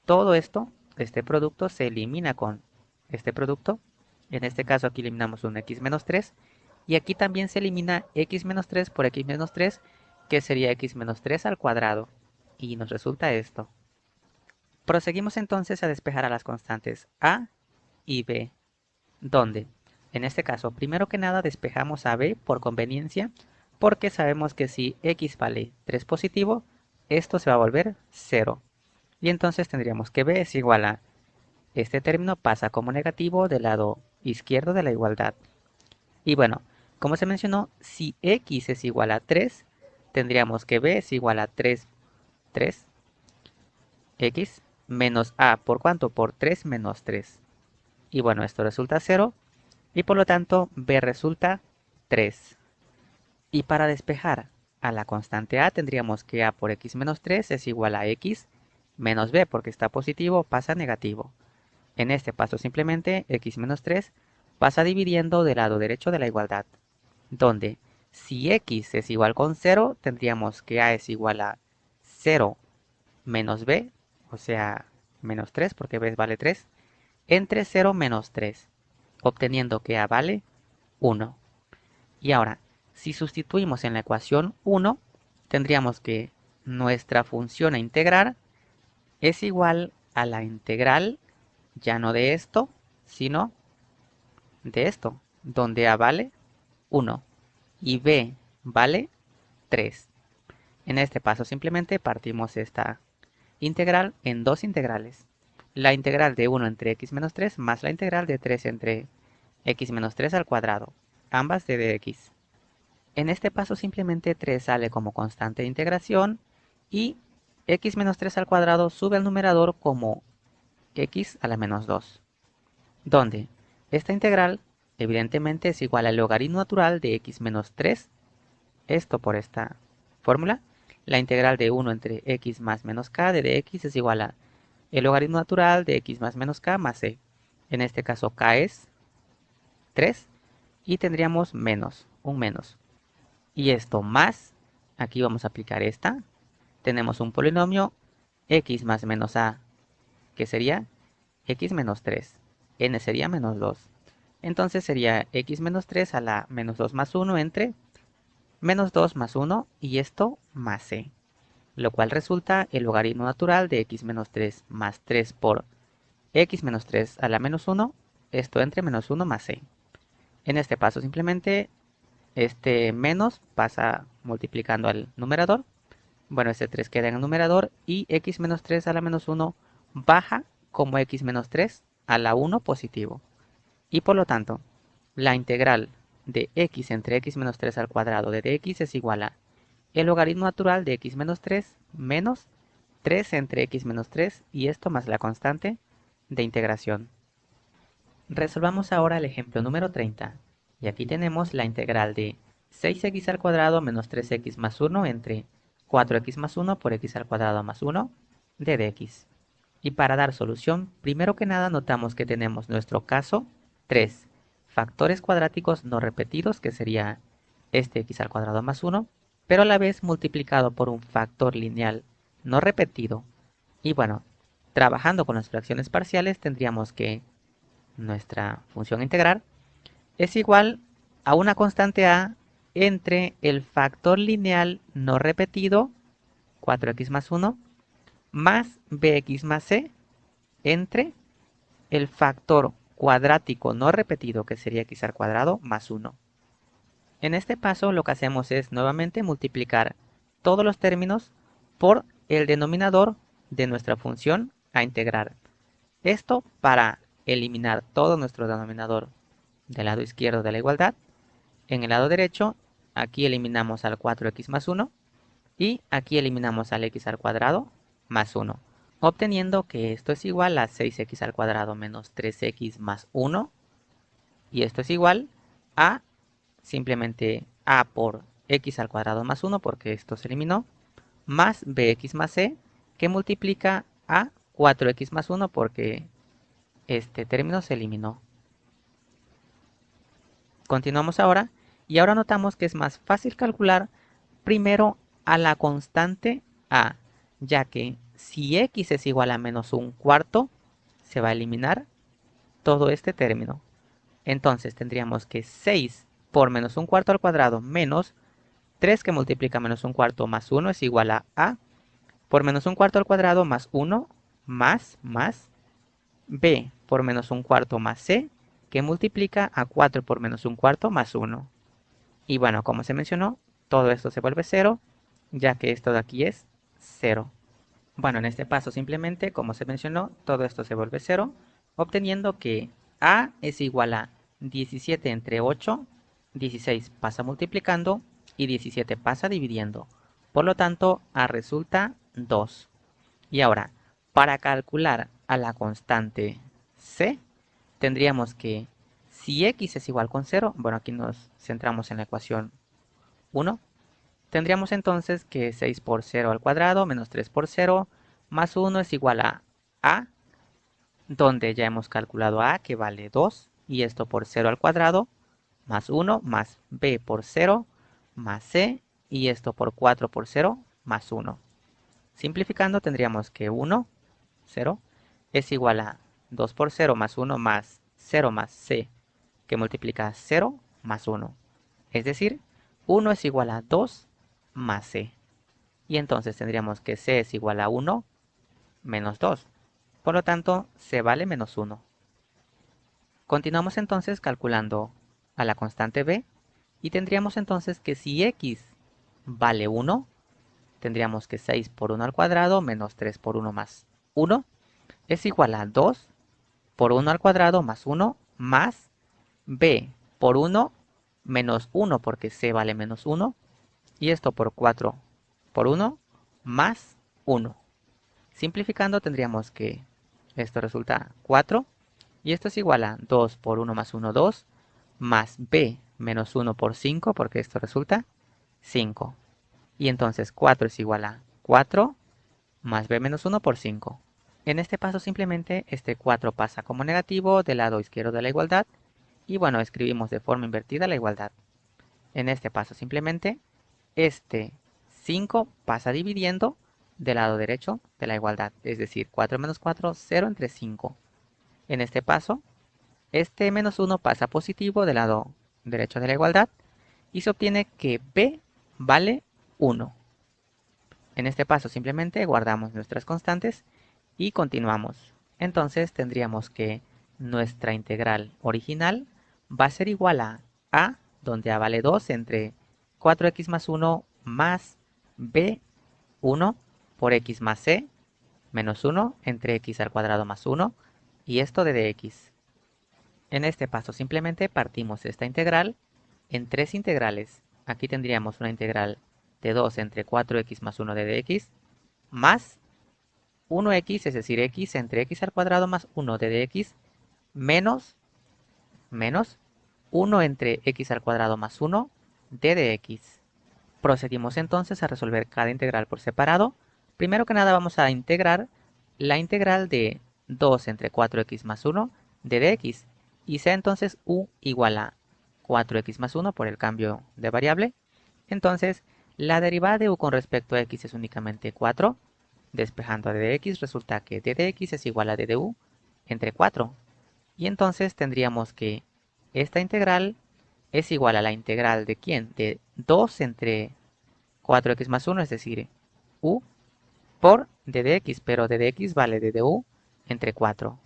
todo esto, este producto, se elimina con este producto. En este caso aquí eliminamos un x menos 3. Y aquí también se elimina x menos 3 por x menos 3, que sería x menos 3 al cuadrado. Y nos resulta esto. Proseguimos entonces a despejar a las constantes a y b, donde, en este caso, primero que nada despejamos a b por conveniencia, porque sabemos que si x vale 3 positivo, esto se va a volver 0. Y entonces tendríamos que b es igual a, este término pasa como negativo del lado izquierdo de la igualdad. Y bueno, como se mencionó, si x es igual a 3, tendríamos que b es igual a 3 x menos a, ¿por cuánto? Por 3 menos 3. Y bueno, esto resulta 0 y por lo tanto b resulta 3. Y para despejar a la constante a tendríamos que a por x menos 3 es igual a x menos b, porque está positivo pasa a negativo. En este paso simplemente x menos 3 pasa dividiendo del lado derecho de la igualdad, donde si x es igual con 0 tendríamos que a es igual a 0 menos b, o sea, menos 3 porque b vale 3, entre 0 menos 3, obteniendo que a vale 1. Y ahora, si sustituimos en la ecuación 1, tendríamos que nuestra función a integrar es igual a la integral, ya no de esto, sino de esto, donde a vale 1 y b vale 3. En este paso simplemente partimos esta integral en dos integrales. La integral de 1 entre x menos 3 más la integral de 3 entre x menos 3 al cuadrado, ambas de dx. En este paso simplemente 3 sale como constante de integración y x menos 3 al cuadrado sube al numerador como x a la menos 2, donde esta integral evidentemente es igual al logaritmo natural de x menos 3, esto por esta fórmula. La integral de 1 entre x más menos k de dx es igual a el logaritmo natural de x más menos k más c. En este caso k es 3 y tendríamos menos, un menos. Y esto más, aquí vamos a aplicar esta. Tenemos un polinomio x más menos a, que sería x menos 3. N sería menos 2. Entonces sería x menos 3 a la menos 2 más 1 entre menos 2 más 1 y esto más c. Lo cual resulta el logaritmo natural de x menos 3 más 3 por x menos 3 a la menos 1, esto entre menos 1 más c. En este paso simplemente este menos pasa multiplicando al numerador. Bueno, este 3 queda en el numerador y x menos 3 a la menos 1 baja como x menos 3 a la 1 positivo. Y por lo tanto, la integral de x entre x menos 3 al cuadrado de dx es igual a el logaritmo natural de x menos 3 menos 3 entre x menos 3 y esto más la constante de integración. Resolvamos ahora el ejemplo número 30. Y aquí tenemos la integral de 6x al cuadrado menos 3x más 1 entre 4x más 1 por x al cuadrado más 1 de dx. Y para dar solución, primero que nada notamos que tenemos nuestro caso 3 factores cuadráticos no repetidos, que sería este x al cuadrado más 1, pero a la vez multiplicado por un factor lineal no repetido. Y bueno, trabajando con las fracciones parciales tendríamos que nuestra función integral es igual a una constante a entre el factor lineal no repetido, 4x más 1, más bx más c, entre el factor cuadrático no repetido, que sería x al cuadrado, más 1. En este paso lo que hacemos es nuevamente multiplicar todos los términos por el denominador de nuestra función a integrar. Esto para eliminar todo nuestro denominador del lado izquierdo de la igualdad. En el lado derecho, aquí eliminamos al 4x más 1 y aquí eliminamos al x al cuadrado más 1, obteniendo que esto es igual a 6x al cuadrado menos 3x más 1 y esto es igual a simplemente a por x al cuadrado más 1 porque esto se eliminó, más bx más c que multiplica a 4x más 1 porque este término se eliminó. Continuamos ahora y ahora notamos que es más fácil calcular primero a la constante a, ya que si x es igual a menos un cuarto, se va a eliminar todo este término. Entonces tendríamos que 6 por menos un cuarto al cuadrado menos 3 que multiplica menos un cuarto más 1 es igual a por menos un cuarto al cuadrado más 1 más b por menos un cuarto más c que multiplica a 4 por menos un cuarto más 1. Y bueno, como se mencionó, todo esto se vuelve 0, ya que esto de aquí es 0. Bueno, en este paso simplemente, como se mencionó, todo esto se vuelve 0, obteniendo que a es igual a 17 entre 8, 16 pasa multiplicando y 17 pasa dividiendo. Por lo tanto, a resulta 2. Y ahora, para calcular a la constante c, tendríamos que si x es igual con 0, bueno, aquí nos centramos en la ecuación 1, tendríamos entonces que 6 por 0 al cuadrado menos 3 por 0 más 1 es igual a, donde ya hemos calculado a que vale 2, y esto por 0 al cuadrado, más 1 más b por 0 más c, y esto por 4 por 0 más 1. Simplificando tendríamos que 1, 0, es igual a 2 por 0 más 1 más 0 más c, que multiplica 0 más 1. Es decir, 1 es igual a 2 más c. Y entonces tendríamos que c es igual a 1 menos 2. Por lo tanto, c vale menos 1. Continuamos entonces calculando a la constante b y tendríamos entonces que si x vale 1, tendríamos que 6 por 1 al cuadrado menos 3 por 1 más 1 es igual a 2 por 1 al cuadrado más 1 más b por 1 menos 1 porque c vale menos 1 y esto por 4 por 1 más 1. Simplificando tendríamos que esto resulta 4 y esto es igual a 2 por 1 más 1, 2 más b menos 1 por 5 porque esto resulta 5. Y entonces 4 es igual a 4 más b menos 1 por 5. En este paso simplemente este 4 pasa como negativo del lado izquierdo de la igualdad y bueno, escribimos de forma invertida la igualdad. En este paso simplemente este 5 pasa dividiendo del lado derecho de la igualdad, es decir, 4 menos 4, 0 entre 5. En este paso, este menos 1 pasa positivo del lado derecho de la igualdad y se obtiene que b vale 1. En este paso simplemente guardamos nuestras constantes y continuamos. Entonces tendríamos que nuestra integral original va a ser igual a, donde a vale 2 entre 4x más 1 más b 1 por x más c menos 1 entre x al cuadrado más 1 y esto de dx. En este paso simplemente partimos esta integral en tres integrales. Aquí tendríamos una integral de 2 entre 4x más 1 de dx más 1x, es decir, x entre x al cuadrado más 1 de dx menos 1 entre x al cuadrado más 1 de dx. Procedimos entonces a resolver cada integral por separado. Primero que nada vamos a integrar la integral de 2 entre 4x más 1 de dx y sea entonces u igual a 4x más 1 por el cambio de variable. Entonces la derivada de u con respecto a x es únicamente 4. Despejando a dx resulta que ddx es igual a ddu entre 4. Y entonces tendríamos que esta integral es igual a la integral de ¿quién? De 2 entre 4x más 1, es decir, u por ddx, pero ddx vale ddu entre 4.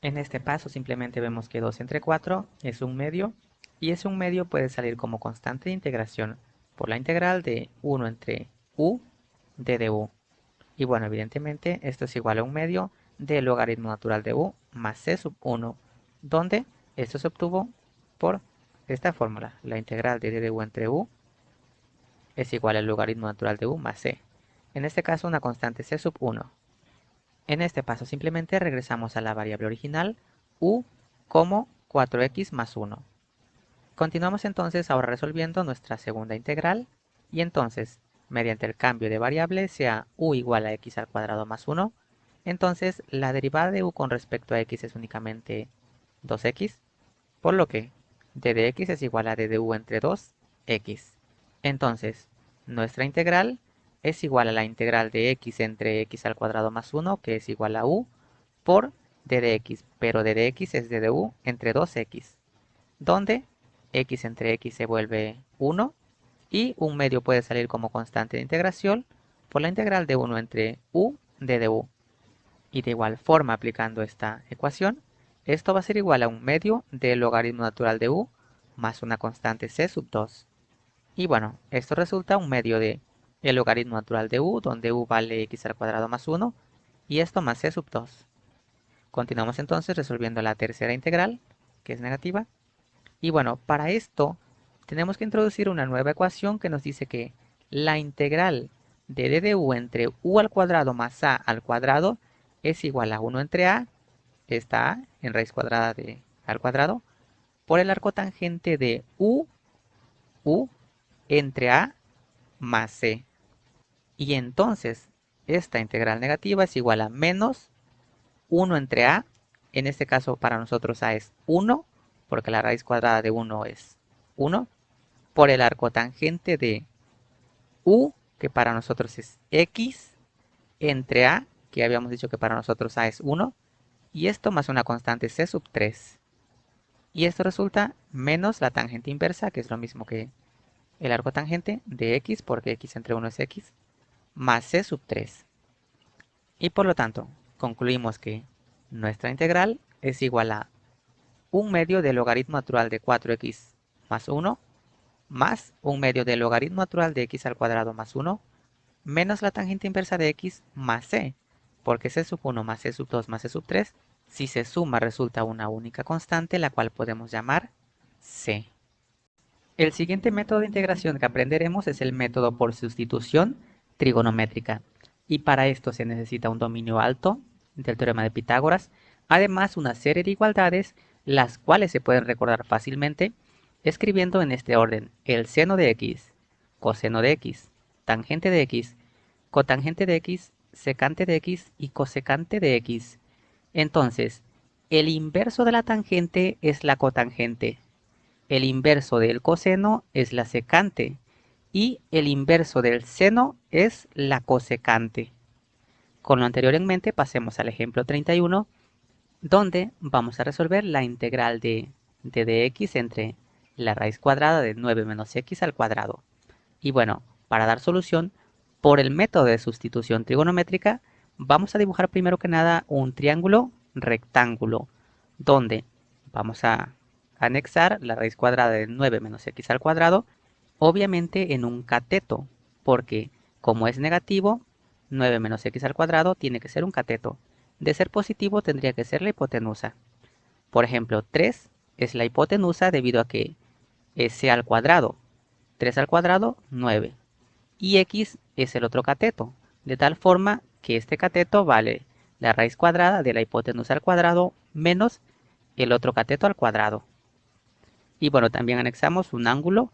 En este paso simplemente vemos que 2 entre 4 es un medio, y ese un medio puede salir como constante de integración por la integral de 1 entre u de du. Y bueno, evidentemente esto es igual a un medio del logaritmo natural de u más c sub 1, donde esto se obtuvo por esta fórmula. La integral de du entre u es igual al logaritmo natural de u más c. En este caso una constante c sub 1. En este paso simplemente regresamos a la variable original u como 4x más 1. Continuamos entonces ahora resolviendo nuestra segunda integral y entonces mediante el cambio de variable sea u igual a x al cuadrado más 1, entonces la derivada de u con respecto a x es únicamente 2x, por lo que d de x es igual a d de u entre 2x. Entonces, nuestra integral es igual a la integral de x entre x al cuadrado más 1, que es igual a u, por d de x, pero d de x es d de u entre 2x, donde x entre x se vuelve 1 y un medio puede salir como constante de integración por la integral de 1 entre u de du. Y de igual forma, aplicando esta ecuación, esto va a ser igual a un medio del logaritmo natural de u más una constante c sub 2. Y bueno, esto resulta un medio de el logaritmo natural de u, donde u vale x al cuadrado más 1, y esto más c sub 2. Continuamos entonces resolviendo la tercera integral, que es negativa. Y bueno, para esto tenemos que introducir una nueva ecuación que nos dice que la integral de d de u entre u al cuadrado más a al cuadrado es igual a 1 entre a, esta a en raíz cuadrada de a al cuadrado, por el arco tangente de u entre a más c. Y entonces esta integral negativa es igual a menos 1 entre a, en este caso para nosotros a es 1, porque la raíz cuadrada de 1 es 1, por el arco tangente de u, que para nosotros es x, entre a, que habíamos dicho que para nosotros a es 1, y esto más una constante c sub 3. Y esto resulta menos la tangente inversa, que es lo mismo que el arco tangente de x, porque x entre 1 es x, más c sub 3. Y por lo tanto, concluimos que nuestra integral es igual a un medio del logaritmo natural de 4x más 1 más un medio del logaritmo natural de x al cuadrado más 1 menos la tangente inversa de x más c, porque c sub 1 más c sub 2 más c sub 3, si se suma resulta una única constante, la cual podemos llamar c. El siguiente método de integración que aprenderemos es el método por sustitución trigonométrica, y para esto se necesita un dominio alto del teorema de Pitágoras, además una serie de igualdades, las cuales se pueden recordar fácilmente escribiendo en este orden: el seno de x, coseno de x, tangente de x, cotangente de x secante de x y cosecante de x. Entonces, el inverso de la tangente es la cotangente, el inverso del coseno es la secante y el inverso del seno es la cosecante. Con lo anterior en mente, pasemos al ejemplo 31, donde vamos a resolver la integral de dx entre la raíz cuadrada de 9 menos x al cuadrado. Y bueno, para dar solución, por el método de sustitución trigonométrica, vamos a dibujar primero que nada un triángulo rectángulo, donde vamos a anexar la raíz cuadrada de 9 menos x al cuadrado, obviamente en un cateto, porque como es negativo, 9 menos x al cuadrado tiene que ser un cateto. De ser positivo tendría que ser la hipotenusa. Por ejemplo, 3 es la hipotenusa debido a que s al cuadrado. 3 al cuadrado, 9. Y x es el otro cateto, de tal forma que este cateto vale la raíz cuadrada de la hipotenusa al cuadrado menos el otro cateto al cuadrado. Y bueno, también anexamos un ángulo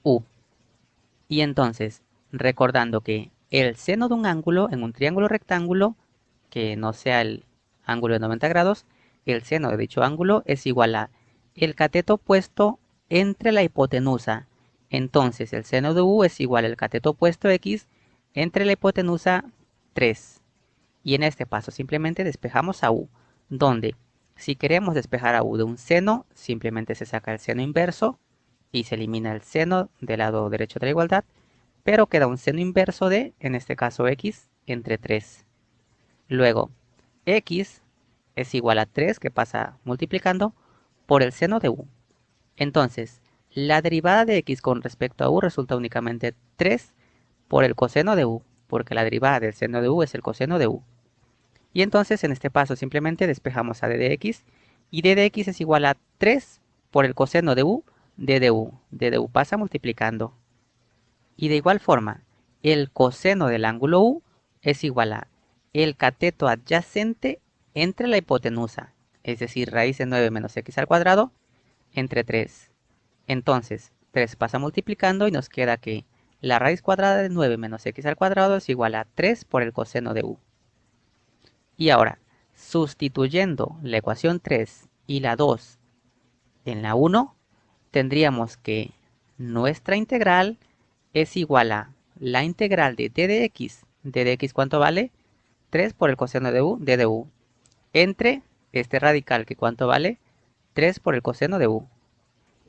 U. Y entonces, recordando que el seno de un ángulo en un triángulo rectángulo, que no sea el ángulo de 90 grados, el seno de dicho ángulo es igual a el cateto puesto entre la hipotenusa. Entonces, el seno de U es igual al cateto opuesto x entre la hipotenusa 3. Y en este paso simplemente despejamos a U, donde si queremos despejar a U de un seno, simplemente se saca el seno inverso y se elimina el seno del lado derecho de la igualdad, pero queda un seno inverso de, en este caso x, entre 3. Luego, x es igual a 3, que pasa multiplicando, por el seno de u. Entonces, la derivada de x con respecto a u resulta únicamente 3 por el coseno de u, porque la derivada del seno de u es el coseno de u. Y entonces, en este paso, simplemente despejamos a d de x, y d de x es igual a 3 por el coseno de u, d de u. D de u pasa multiplicando. Y de igual forma, el coseno del ángulo U es igual a el cateto adyacente entre la hipotenusa, es decir, raíz de 9 menos x al cuadrado, entre 3. Entonces, 3 pasa multiplicando y nos queda que la raíz cuadrada de 9 menos x al cuadrado es igual a 3 por el coseno de U. Y ahora, sustituyendo la ecuación 3 y la 2 en la 1, tendríamos que nuestra integral es igual a la integral de d de x. D de x, ¿cuánto vale? 3 por el coseno de u, d de u. Entre este radical, que ¿cuánto vale? 3 por el coseno de u.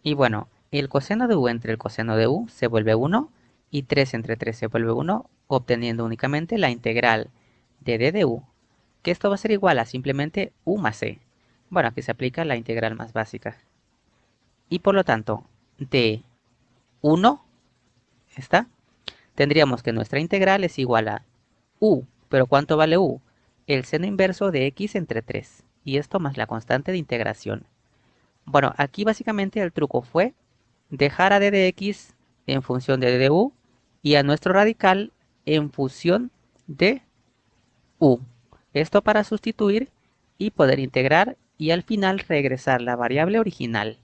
Y bueno, el coseno de u entre el coseno de u se vuelve 1 y 3 entre 3 se vuelve 1, obteniendo únicamente la integral de d de u, que esto va a ser igual a simplemente u más c. Bueno, aquí se aplica la integral más básica. Y por lo tanto, de 1 está, tendríamos que nuestra integral es igual a u, pero ¿cuánto vale u? El seno inverso de x entre 3, y esto más la constante de integración. Bueno, aquí básicamente el truco fue dejar a d de x en función de d de u y a nuestro radical en función de u. Esto para sustituir y poder integrar y al final regresar la variable original.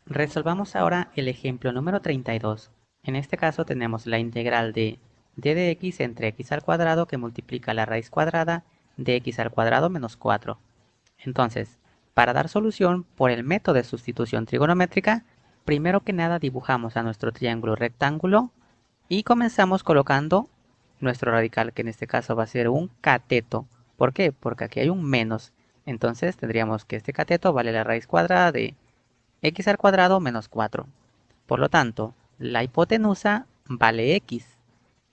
Resolvamos ahora el ejemplo número 32. En este caso tenemos la integral de d de x entre x al cuadrado que multiplica la raíz cuadrada de x al cuadrado menos 4. Entonces, para dar solución por el método de sustitución trigonométrica, primero que nada dibujamos a nuestro triángulo rectángulo y comenzamos colocando nuestro radical, que en este caso va a ser un cateto. ¿Por qué? Porque aquí hay un menos. Entonces tendríamos que este cateto vale la raíz cuadrada de x al cuadrado menos 4. Por lo tanto, la hipotenusa vale x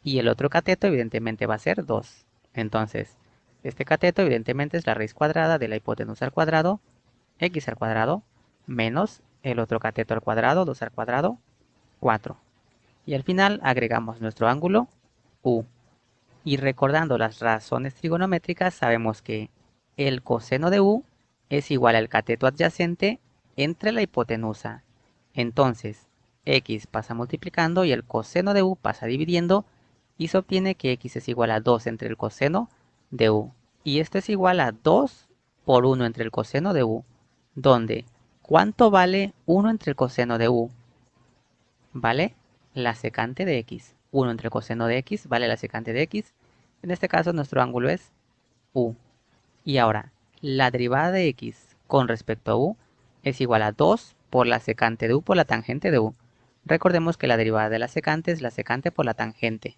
y el otro cateto evidentemente va a ser 2. Entonces, este cateto evidentemente es la raíz cuadrada de la hipotenusa al cuadrado, x al cuadrado, menos el otro cateto al cuadrado, 2 al cuadrado, 4. Y al final agregamos nuestro ángulo u. Y recordando las razones trigonométricas, sabemos que el coseno de u es igual al cateto adyacente entre la hipotenusa. Entonces, x pasa multiplicando y el coseno de u pasa dividiendo y se obtiene que x es igual a 2 entre el coseno de u. Y esto es igual a 2 por 1 entre el coseno de u, donde ¿cuánto vale 1 entre el coseno de u? Vale la secante de x. 1 entre el coseno de x vale la secante de x. En este caso nuestro ángulo es U. Y ahora, la derivada de x con respecto a u es igual a 2 por la secante de u por la tangente de u. Recordemos que la derivada de la secante es la secante por la tangente.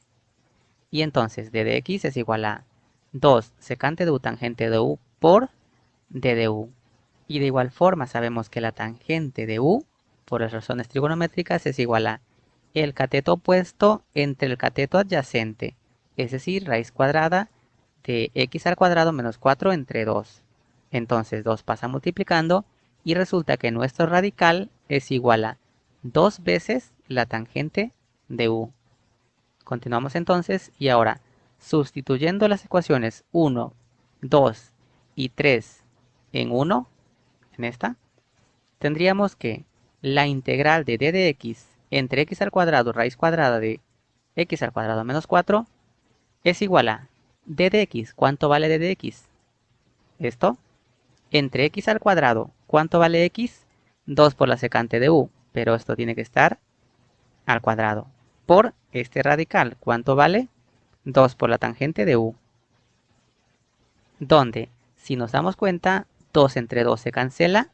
Y entonces d de x es igual a 2 secante de u tangente de u por d de u. Y de igual forma sabemos que la tangente de u, por las razones trigonométricas, es igual a el cateto opuesto entre el cateto adyacente, es decir, raíz cuadrada de x al cuadrado menos 4 entre 2. Entonces 2 pasa multiplicando y resulta que nuestro radical es igual a 2 veces la tangente de u. Continuamos entonces y ahora, sustituyendo las ecuaciones 1, 2 y 3 en 1, en esta, tendríamos que la integral de d de x entre x al cuadrado raíz cuadrada de x al cuadrado menos 4 es igual a d de x. ¿Cuánto vale d de x? Esto, entre x al cuadrado, ¿cuánto vale x? 2 por la secante de u, pero esto tiene que estar al cuadrado. Por este radical, ¿cuánto vale? 2 por la tangente de u. Donde, si nos damos cuenta, 2 entre 2 se cancela,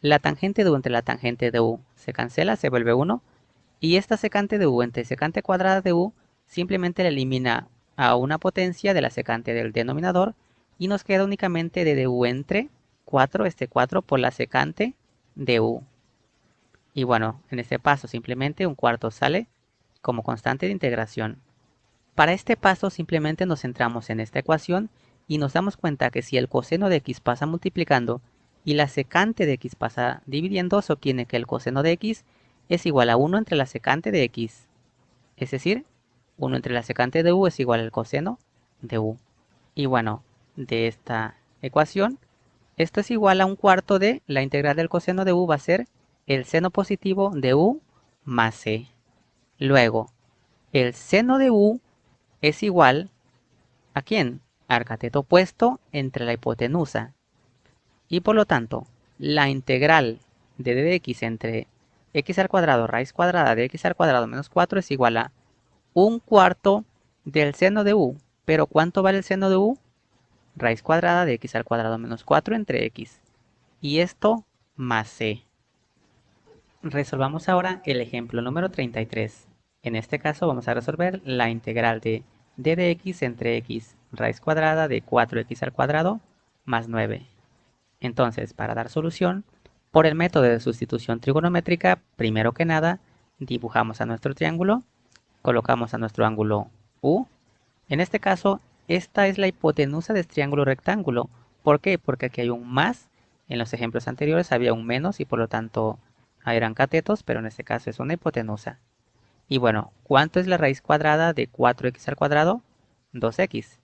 la tangente de u entre la tangente de u se cancela, se vuelve 1, y esta secante de u entre secante cuadrada de u simplemente la elimina a una potencia de la secante del denominador y nos queda únicamente d de u entre 4, este 4 por la secante de u. Y bueno, en este paso simplemente un cuarto sale como constante de integración. Para este paso simplemente nos centramos en esta ecuación y nos damos cuenta que si el coseno de x pasa multiplicando y la secante de x pasa dividiendo, se obtiene que el coseno de x es igual a 1 entre la secante de x. Es decir, 1 entre la secante de u es igual al coseno de u. Y bueno, de esta ecuación, esto es igual a un cuarto de la integral del coseno de u va a ser el seno positivo de u más c. Luego, el seno de u es igual ¿a quién? Al cateto opuesto entre la hipotenusa. Y por lo tanto, la integral de d de x entre x al cuadrado raíz cuadrada de x al cuadrado menos 4 es igual a un cuarto del seno de u. ¿Pero cuánto vale el seno de u? Raíz cuadrada de x al cuadrado menos 4 entre x. Y esto más c. Resolvamos ahora el ejemplo número 33. En este caso vamos a resolver la integral de d de x entre x raíz cuadrada de 4x al cuadrado más 9. Entonces, para dar solución, por el método de sustitución trigonométrica, primero que nada, dibujamos a nuestro triángulo, colocamos a nuestro ángulo U. En este caso, esta es la hipotenusa de este triángulo rectángulo. ¿Por qué? Porque aquí hay un más. En los ejemplos anteriores había un menos y por lo tanto eran catetos, pero en este caso es una hipotenusa. Y bueno, ¿cuánto es la raíz cuadrada de 4x al cuadrado? 2x.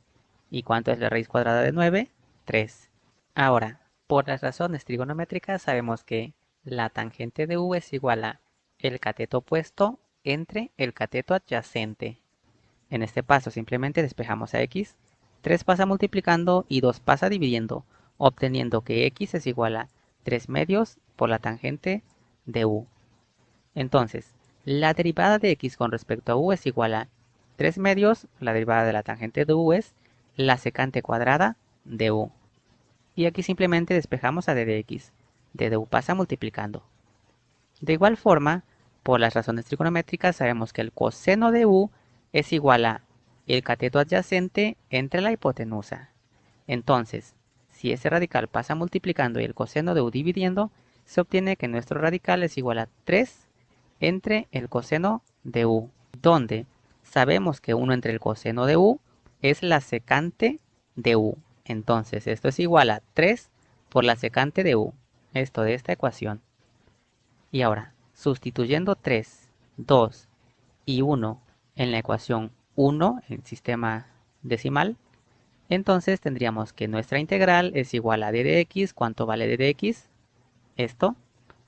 ¿Y cuánto es la raíz cuadrada de 9? 3. Ahora, por las razones trigonométricas sabemos que la tangente de u es igual a el cateto opuesto entre el cateto adyacente. En este paso simplemente despejamos a x, 3 pasa multiplicando y 2 pasa dividiendo, obteniendo que x es igual a 3 medios por la tangente de u. Entonces, la derivada de x con respecto a u es igual a 3 medios, la derivada de la tangente de u es la secante cuadrada de u. Y aquí simplemente despejamos a d de x. D de u pasa multiplicando. De igual forma, por las razones trigonométricas sabemos que el coseno de u es igual a el cateto adyacente entre la hipotenusa. Entonces, si ese radical pasa multiplicando y el coseno de u dividiendo, se obtiene que nuestro radical es igual a 3 entre el coseno de u, donde sabemos que 1 entre el coseno de u es la secante de u. Entonces, esto es igual a 3 por la secante de u, esto de esta ecuación. Y ahora, sustituyendo 3, 2 y 1 en la ecuación 1 en sistema decimal, entonces tendríamos que nuestra integral es igual a d de x, ¿cuánto vale d de x? Esto,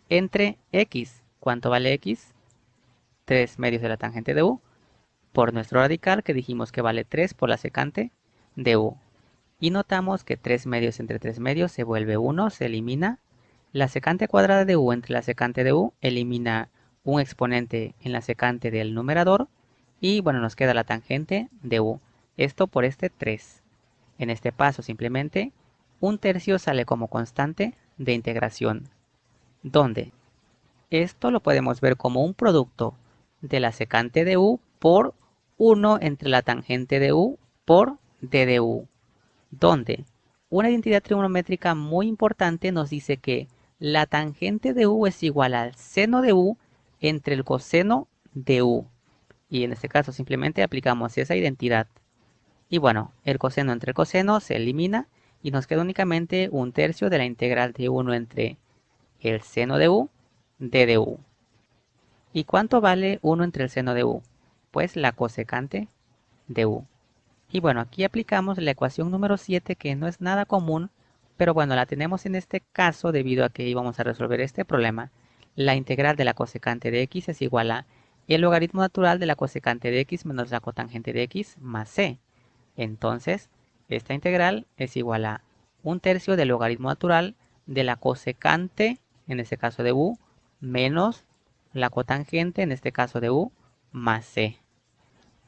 entre x, ¿cuánto vale x? 3 medios de la tangente de u, por nuestro radical que dijimos que vale 3 por la secante de u. Y notamos que 3 medios entre 3 medios se vuelve 1, se elimina. La secante cuadrada de u entre la secante de u elimina un exponente en la secante del numerador. Y bueno, nos queda la tangente de u. Esto por este 3. En este paso simplemente un tercio sale como constante de integración, donde esto lo podemos ver como un producto de la secante de u por 1 entre la tangente de u por d de u, donde una identidad trigonométrica muy importante nos dice que la tangente de u es igual al seno de u entre el coseno de u. Y en este caso simplemente aplicamos esa identidad. Y bueno, el coseno entre el coseno se elimina y nos queda únicamente un tercio de la integral de 1 entre el seno de u, d de u. ¿Y cuánto vale 1 entre el seno de u? Pues la cosecante de u. Y bueno, aquí aplicamos la ecuación número 7, que no es nada común, pero bueno, la tenemos en este caso debido a que íbamos a resolver este problema. La integral de la cosecante de x es igual a el logaritmo natural de la cosecante de x menos la cotangente de x más c. Entonces, esta integral es igual a un tercio del logaritmo natural de la cosecante, en este caso de u, menos la cotangente, en este caso de u, más c.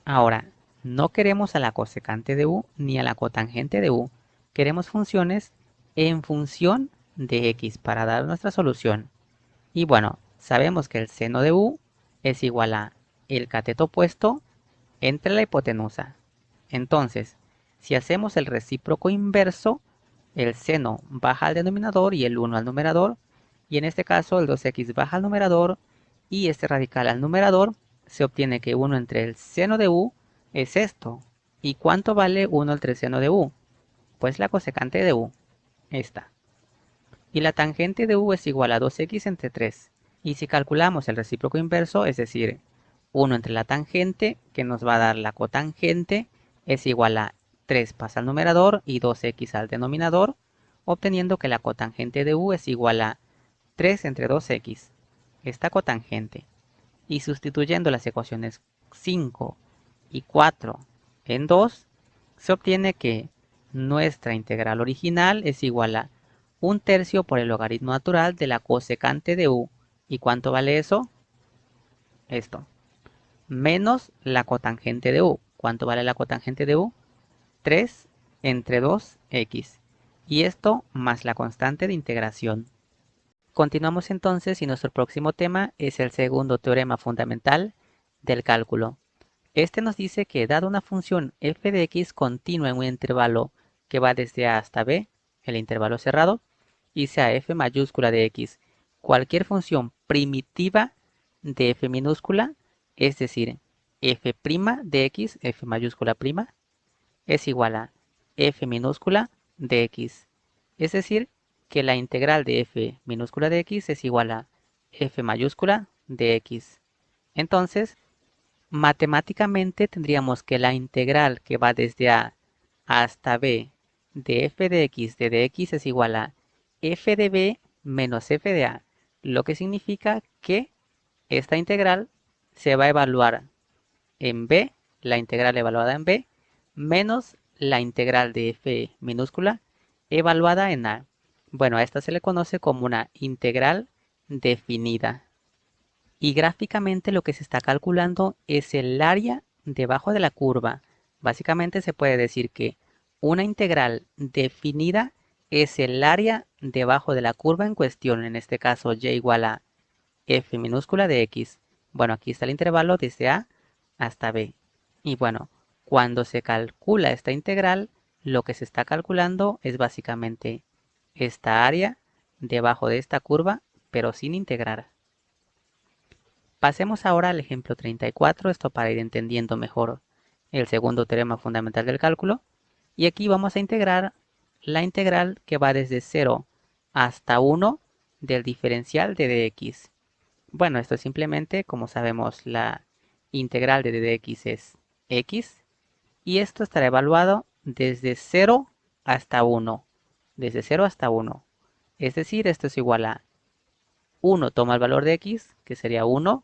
Ahora, no queremos a la cosecante de u ni a la cotangente de u. Queremos funciones en función de x para dar nuestra solución. Y bueno, sabemos que el seno de u es igual a el cateto opuesto entre la hipotenusa. Entonces, si hacemos el recíproco inverso, el seno baja al denominador y el 1 al numerador, y en este caso el 2x baja al numerador y este radical al numerador, se obtiene que 1 entre el seno de u es esto. ¿Y cuánto vale 1 entre el seno de u? Pues la cosecante de u, esta. Y la tangente de u es igual a 2x entre 3. Y si calculamos el recíproco inverso, es decir, 1 entre la tangente, que nos va a dar la cotangente, es igual a 3 pasa al numerador y 2x al denominador, obteniendo que la cotangente de u es igual a 3 entre 2x, esta cotangente. Y sustituyendo las ecuaciones 5 y 4 en 2, se obtiene que nuestra integral original es igual a un tercio por el logaritmo natural de la cosecante de u. ¿Y cuánto vale eso? Esto. Menos la cotangente de u. ¿Cuánto vale la cotangente de u? 3 entre 2x. Y esto más la constante de integración. Continuamos entonces y nuestro próximo tema es el segundo teorema fundamental del cálculo. Este nos dice que dada una función f de x continua en un intervalo que va desde a hasta b, el intervalo cerrado, y sea f mayúscula de x cualquier función primitiva de f minúscula, es decir, f' de x, f mayúscula prima, es igual a f minúscula de x. Es decir, que la integral de f minúscula de x es igual a f mayúscula de x. Entonces, matemáticamente tendríamos que la integral que va desde a hasta b de f de x de dx es igual a f de b menos f de a, lo que significa que esta integral se va a evaluar en b, la integral evaluada en b, menos la integral de f minúscula evaluada en a. Bueno, a esta se le conoce como una integral definida. Y gráficamente lo que se está calculando es el área debajo de la curva. Básicamente se puede decir que una integral definida es el área debajo de la curva en cuestión, en este caso y igual a f minúscula de x. Bueno, aquí está el intervalo desde a hasta b. Y bueno, cuando se calcula esta integral, lo que se está calculando es básicamente esta área debajo de esta curva, pero sin integrar. Pasemos ahora al ejemplo 34, esto para ir entendiendo mejor el segundo teorema fundamental del cálculo. Y aquí vamos a integrar la integral que va desde 0 hasta 1 del diferencial de dx. Bueno, esto es simplemente, como sabemos, la integral de dx es x. Y esto estará evaluado desde 0 hasta 1. Desde 0 hasta 1. Es decir, esto es igual a 1 toma el valor de x, que sería 1,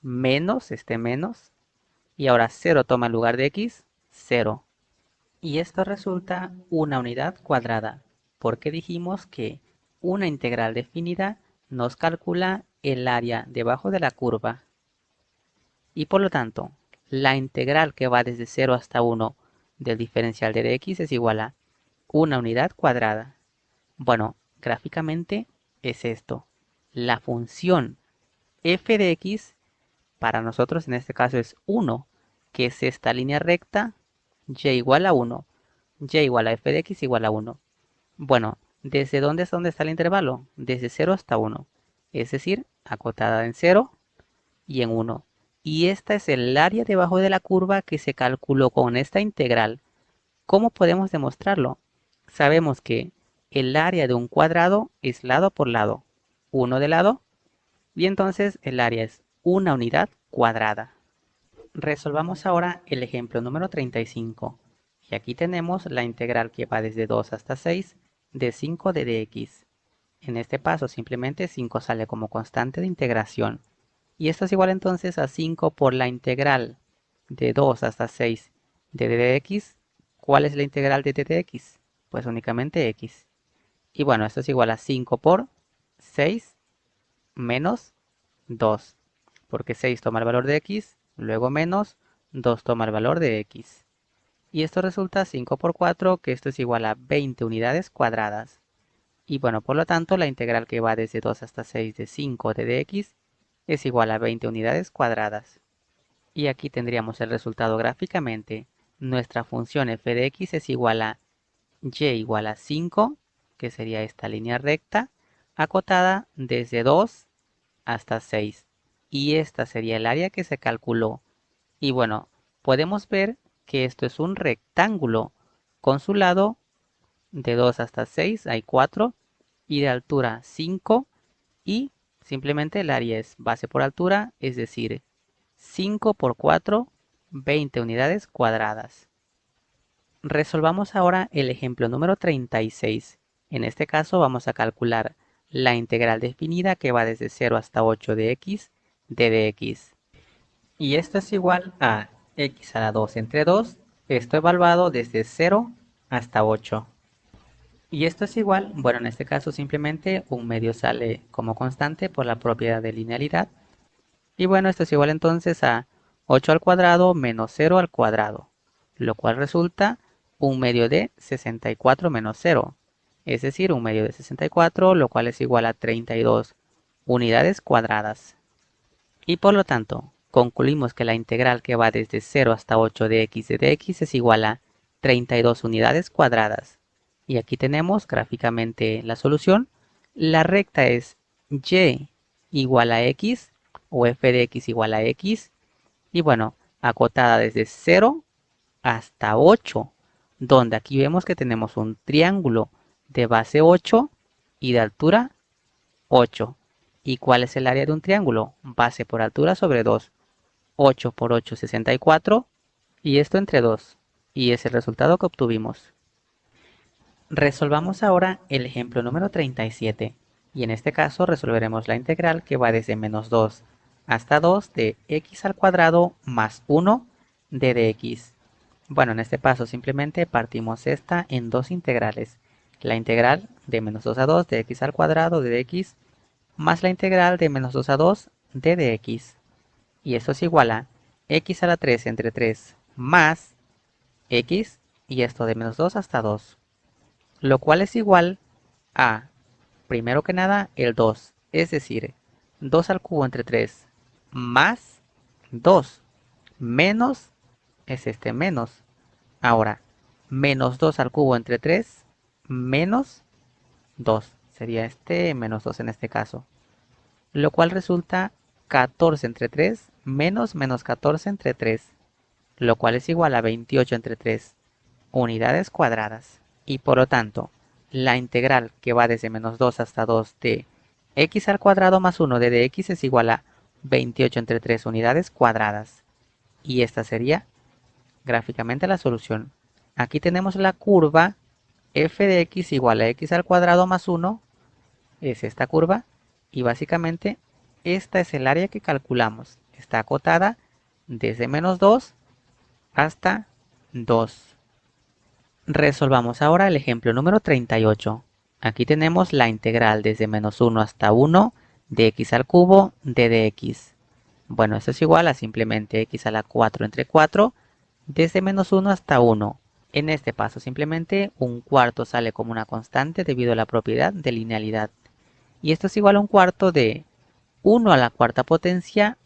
menos este menos, y ahora 0 toma el lugar de x, 0. Y esto resulta una unidad cuadrada, porque dijimos que una integral definida nos calcula el área debajo de la curva. Y por lo tanto, la integral que va desde 0 hasta 1 del diferencial de dx es igual a una unidad cuadrada. Bueno, gráficamente es esto. La función f de x para nosotros en este caso es 1, que es esta línea recta, y igual a 1. Y igual a f de x igual a 1. Bueno, ¿desde dónde hasta dónde está el intervalo? Desde 0 hasta 1. Es decir, acotada en 0 y en 1. Y esta es el área debajo de la curva que se calculó con esta integral. ¿Cómo podemos demostrarlo? Sabemos que el área de un cuadrado es lado por lado. 1 de lado. Y entonces el área es una unidad cuadrada. Resolvamos ahora el ejemplo número 35. Y aquí tenemos la integral que va desde 2 hasta 6 de 5 de dx. En este paso simplemente 5 sale como constante de integración. Y esto es igual entonces a 5 por la integral de 2 hasta 6 de dx. ¿Cuál es la integral de dx? Pues únicamente x. Y bueno, esto es igual a 5 por 6 menos 2. Porque 6 toma el valor de x, luego menos 2 toma el valor de x. Y esto resulta 5 por 4, que esto es igual a 20 unidades cuadradas. Y bueno, por lo tanto, la integral que va desde 2 hasta 6 de 5 de dx es igual a 20 unidades cuadradas. Y aquí tendríamos el resultado gráficamente. Nuestra función f de x es igual a y igual a 5, que sería esta línea recta, acotada desde 2 hasta 6. Y esta sería el área que se calculó. Y bueno, podemos ver que esto es un rectángulo. Con su lado de 2 hasta 6 hay 4 y de altura 5 y simplemente el área es base por altura, es decir, 5 por 4, 20 unidades cuadradas. Resolvamos ahora el ejemplo número 36. En este caso vamos a calcular la integral definida que va desde 0 hasta 8 de x de dx. Y esto es igual a x a la 2 entre 2, esto evaluado desde 0 hasta 8. Y esto es igual, bueno, en este caso simplemente un medio sale como constante por la propiedad de linealidad. Y bueno, esto es igual entonces a 8 al cuadrado menos 0 al cuadrado, lo cual resulta un medio de 64 menos 0. Es decir, un medio de 64, lo cual es igual a 32 unidades cuadradas. Y por lo tanto, concluimos que la integral que va desde 0 hasta 8 de x de dx es igual a 32 unidades cuadradas. Y aquí tenemos gráficamente la solución. La recta es y igual a x o f de x igual a x. Y bueno, acotada desde 0 hasta 8, donde aquí vemos que tenemos un triángulo de base 8 y de altura 8. ¿Y cuál es el área de un triángulo? Base por altura sobre 2. 8 por 8, 64. Y esto entre 2. Y es el resultado que obtuvimos. Resolvamos ahora el ejemplo número 37. Y en este caso resolveremos la integral que va desde menos 2 hasta 2 de x al cuadrado más 1 de dx. Bueno, en este paso simplemente partimos esta en dos integrales. La integral de menos 2 a 2 de x al cuadrado de dx más la integral de menos 2 a 2 de dx. Y esto es igual a x a la 3 entre 3 más x y esto de menos 2 hasta 2. Lo cual es igual a, primero que nada, el 2. Es decir, 2 al cubo entre 3 más 2 menos es este menos. Ahora, menos 2 al cubo entre 3 menos 2. Sería este menos 2 en este caso. Lo cual resulta 14 entre 3 menos menos 14 entre 3, lo cual es igual a 28 entre 3 unidades cuadradas. Y por lo tanto, la integral que va desde menos 2 hasta 2 de x al cuadrado más 1 de dx es igual a 28 entre 3 unidades cuadradas. Y esta sería gráficamente la solución. Aquí tenemos la curva f de x igual a x al cuadrado más 1, es esta curva, y básicamente esta es el área que calculamos. Está acotada desde menos 2 hasta 2. Resolvamos ahora el ejemplo número 38. Aquí tenemos la integral desde menos 1 hasta 1 de x al cubo de dx. Bueno, esto es igual a simplemente x a la 4 entre 4 desde menos 1 hasta 1. En este paso simplemente un cuarto sale como una constante debido a la propiedad de linealidad. Y esto es igual a un cuarto de 1 a la cuarta potencia.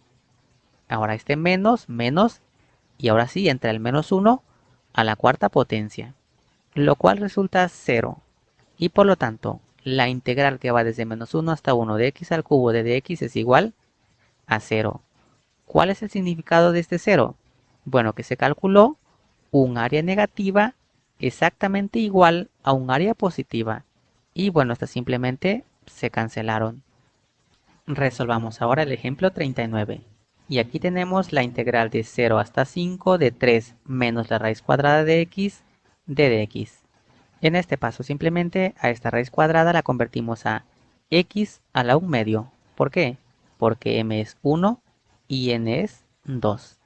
Ahora este menos, menos, y ahora sí entra el menos 1 a la cuarta potencia, lo cual resulta 0. Y por lo tanto, la integral que va desde menos 1 hasta 1 de x al cubo de dx es igual a 0. ¿Cuál es el significado de este 0? Bueno, que se calculó un área negativa exactamente igual a un área positiva. Y bueno, estas simplemente se cancelaron. Resolvamos ahora el ejemplo 39. Y aquí tenemos la integral de 0 hasta 5 de 3 menos la raíz cuadrada de x de dx. En este paso simplemente a esta raíz cuadrada la convertimos a x a la 1 medio. ¿Por qué? Porque m es 1 y n es 2.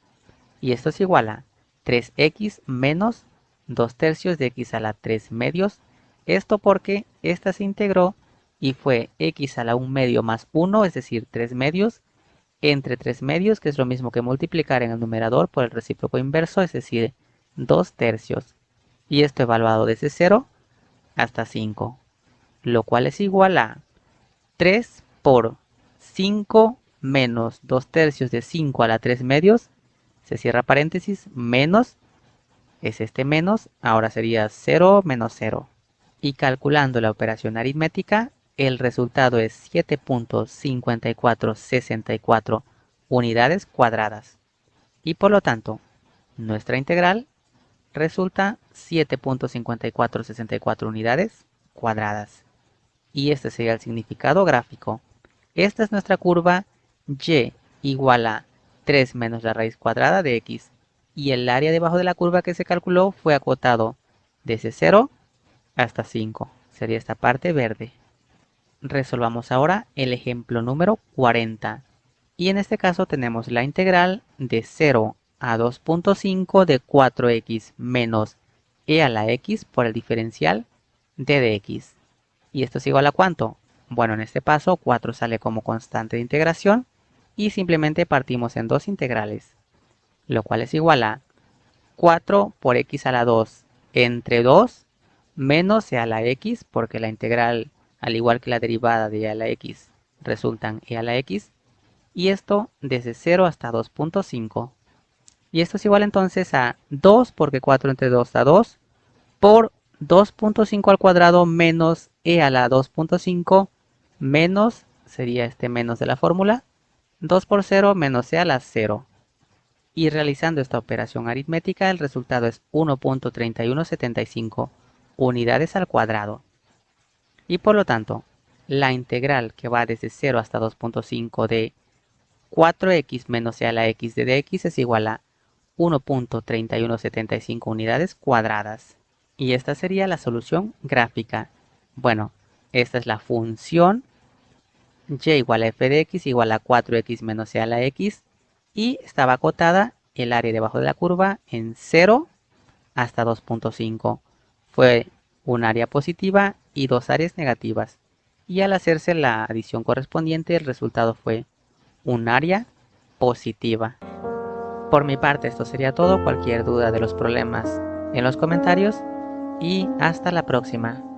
Y esto es igual a 3x menos 2 tercios de x a la 3 medios. Esto porque esta se integró y fue x a la 1 medio más 1, es decir, 3 medios, entre 3 medios, que es lo mismo que multiplicar en el numerador por el recíproco inverso, es decir, 2 tercios. Y esto evaluado desde 0 hasta 5, lo cual es igual a 3 por 5 menos 2 tercios de 5 a la 3 medios, se cierra paréntesis, menos, es este menos, ahora sería 0 menos 0. Y calculando la operación aritmética, el resultado es 7.5464 unidades cuadradas. Y por lo tanto, nuestra integral resulta 7.5464 unidades cuadradas. Y este sería el significado gráfico. Esta es nuestra curva y igual a 3 menos la raíz cuadrada de x. Y el área debajo de la curva que se calculó fue acotado desde 0 hasta 5. Sería esta parte verde. Resolvamos ahora el ejemplo número 40. Y en este caso tenemos la integral de 0 a 2.5 de 4x menos e a la x por el diferencial d de x. ¿Y esto es igual a cuánto? Bueno, en este paso 4 sale como constante de integración y simplemente partimos en dos integrales, lo cual es igual a 4 por x a la 2 entre 2 menos e a la x, porque la integral, al igual que la derivada de e a la x, resultan e a la x, y esto desde 0 hasta 2.5. Y esto es igual entonces a 2, porque 4 entre 2 da 2, por 2.5 al cuadrado menos e a la 2.5 menos, sería este menos de la fórmula, 2 por 0 menos e a la 0. Y realizando esta operación aritmética el resultado es 1.3175 unidades al cuadrado. Y por lo tanto, la integral que va desde 0 hasta 2.5 de 4x menos e a la x de dx es igual a 1.3175 unidades cuadradas. Y esta sería la solución gráfica. Bueno, esta es la función y igual a f de x igual a 4x menos e a la x. Y estaba acotada el área debajo de la curva en 0 hasta 2.5. Fue un área positiva y dos áreas negativas. Y al hacerse la adición correspondiente, el resultado fue un área positiva. Por mi parte, esto sería todo. Cualquier duda de los problemas en los comentarios y hasta la próxima.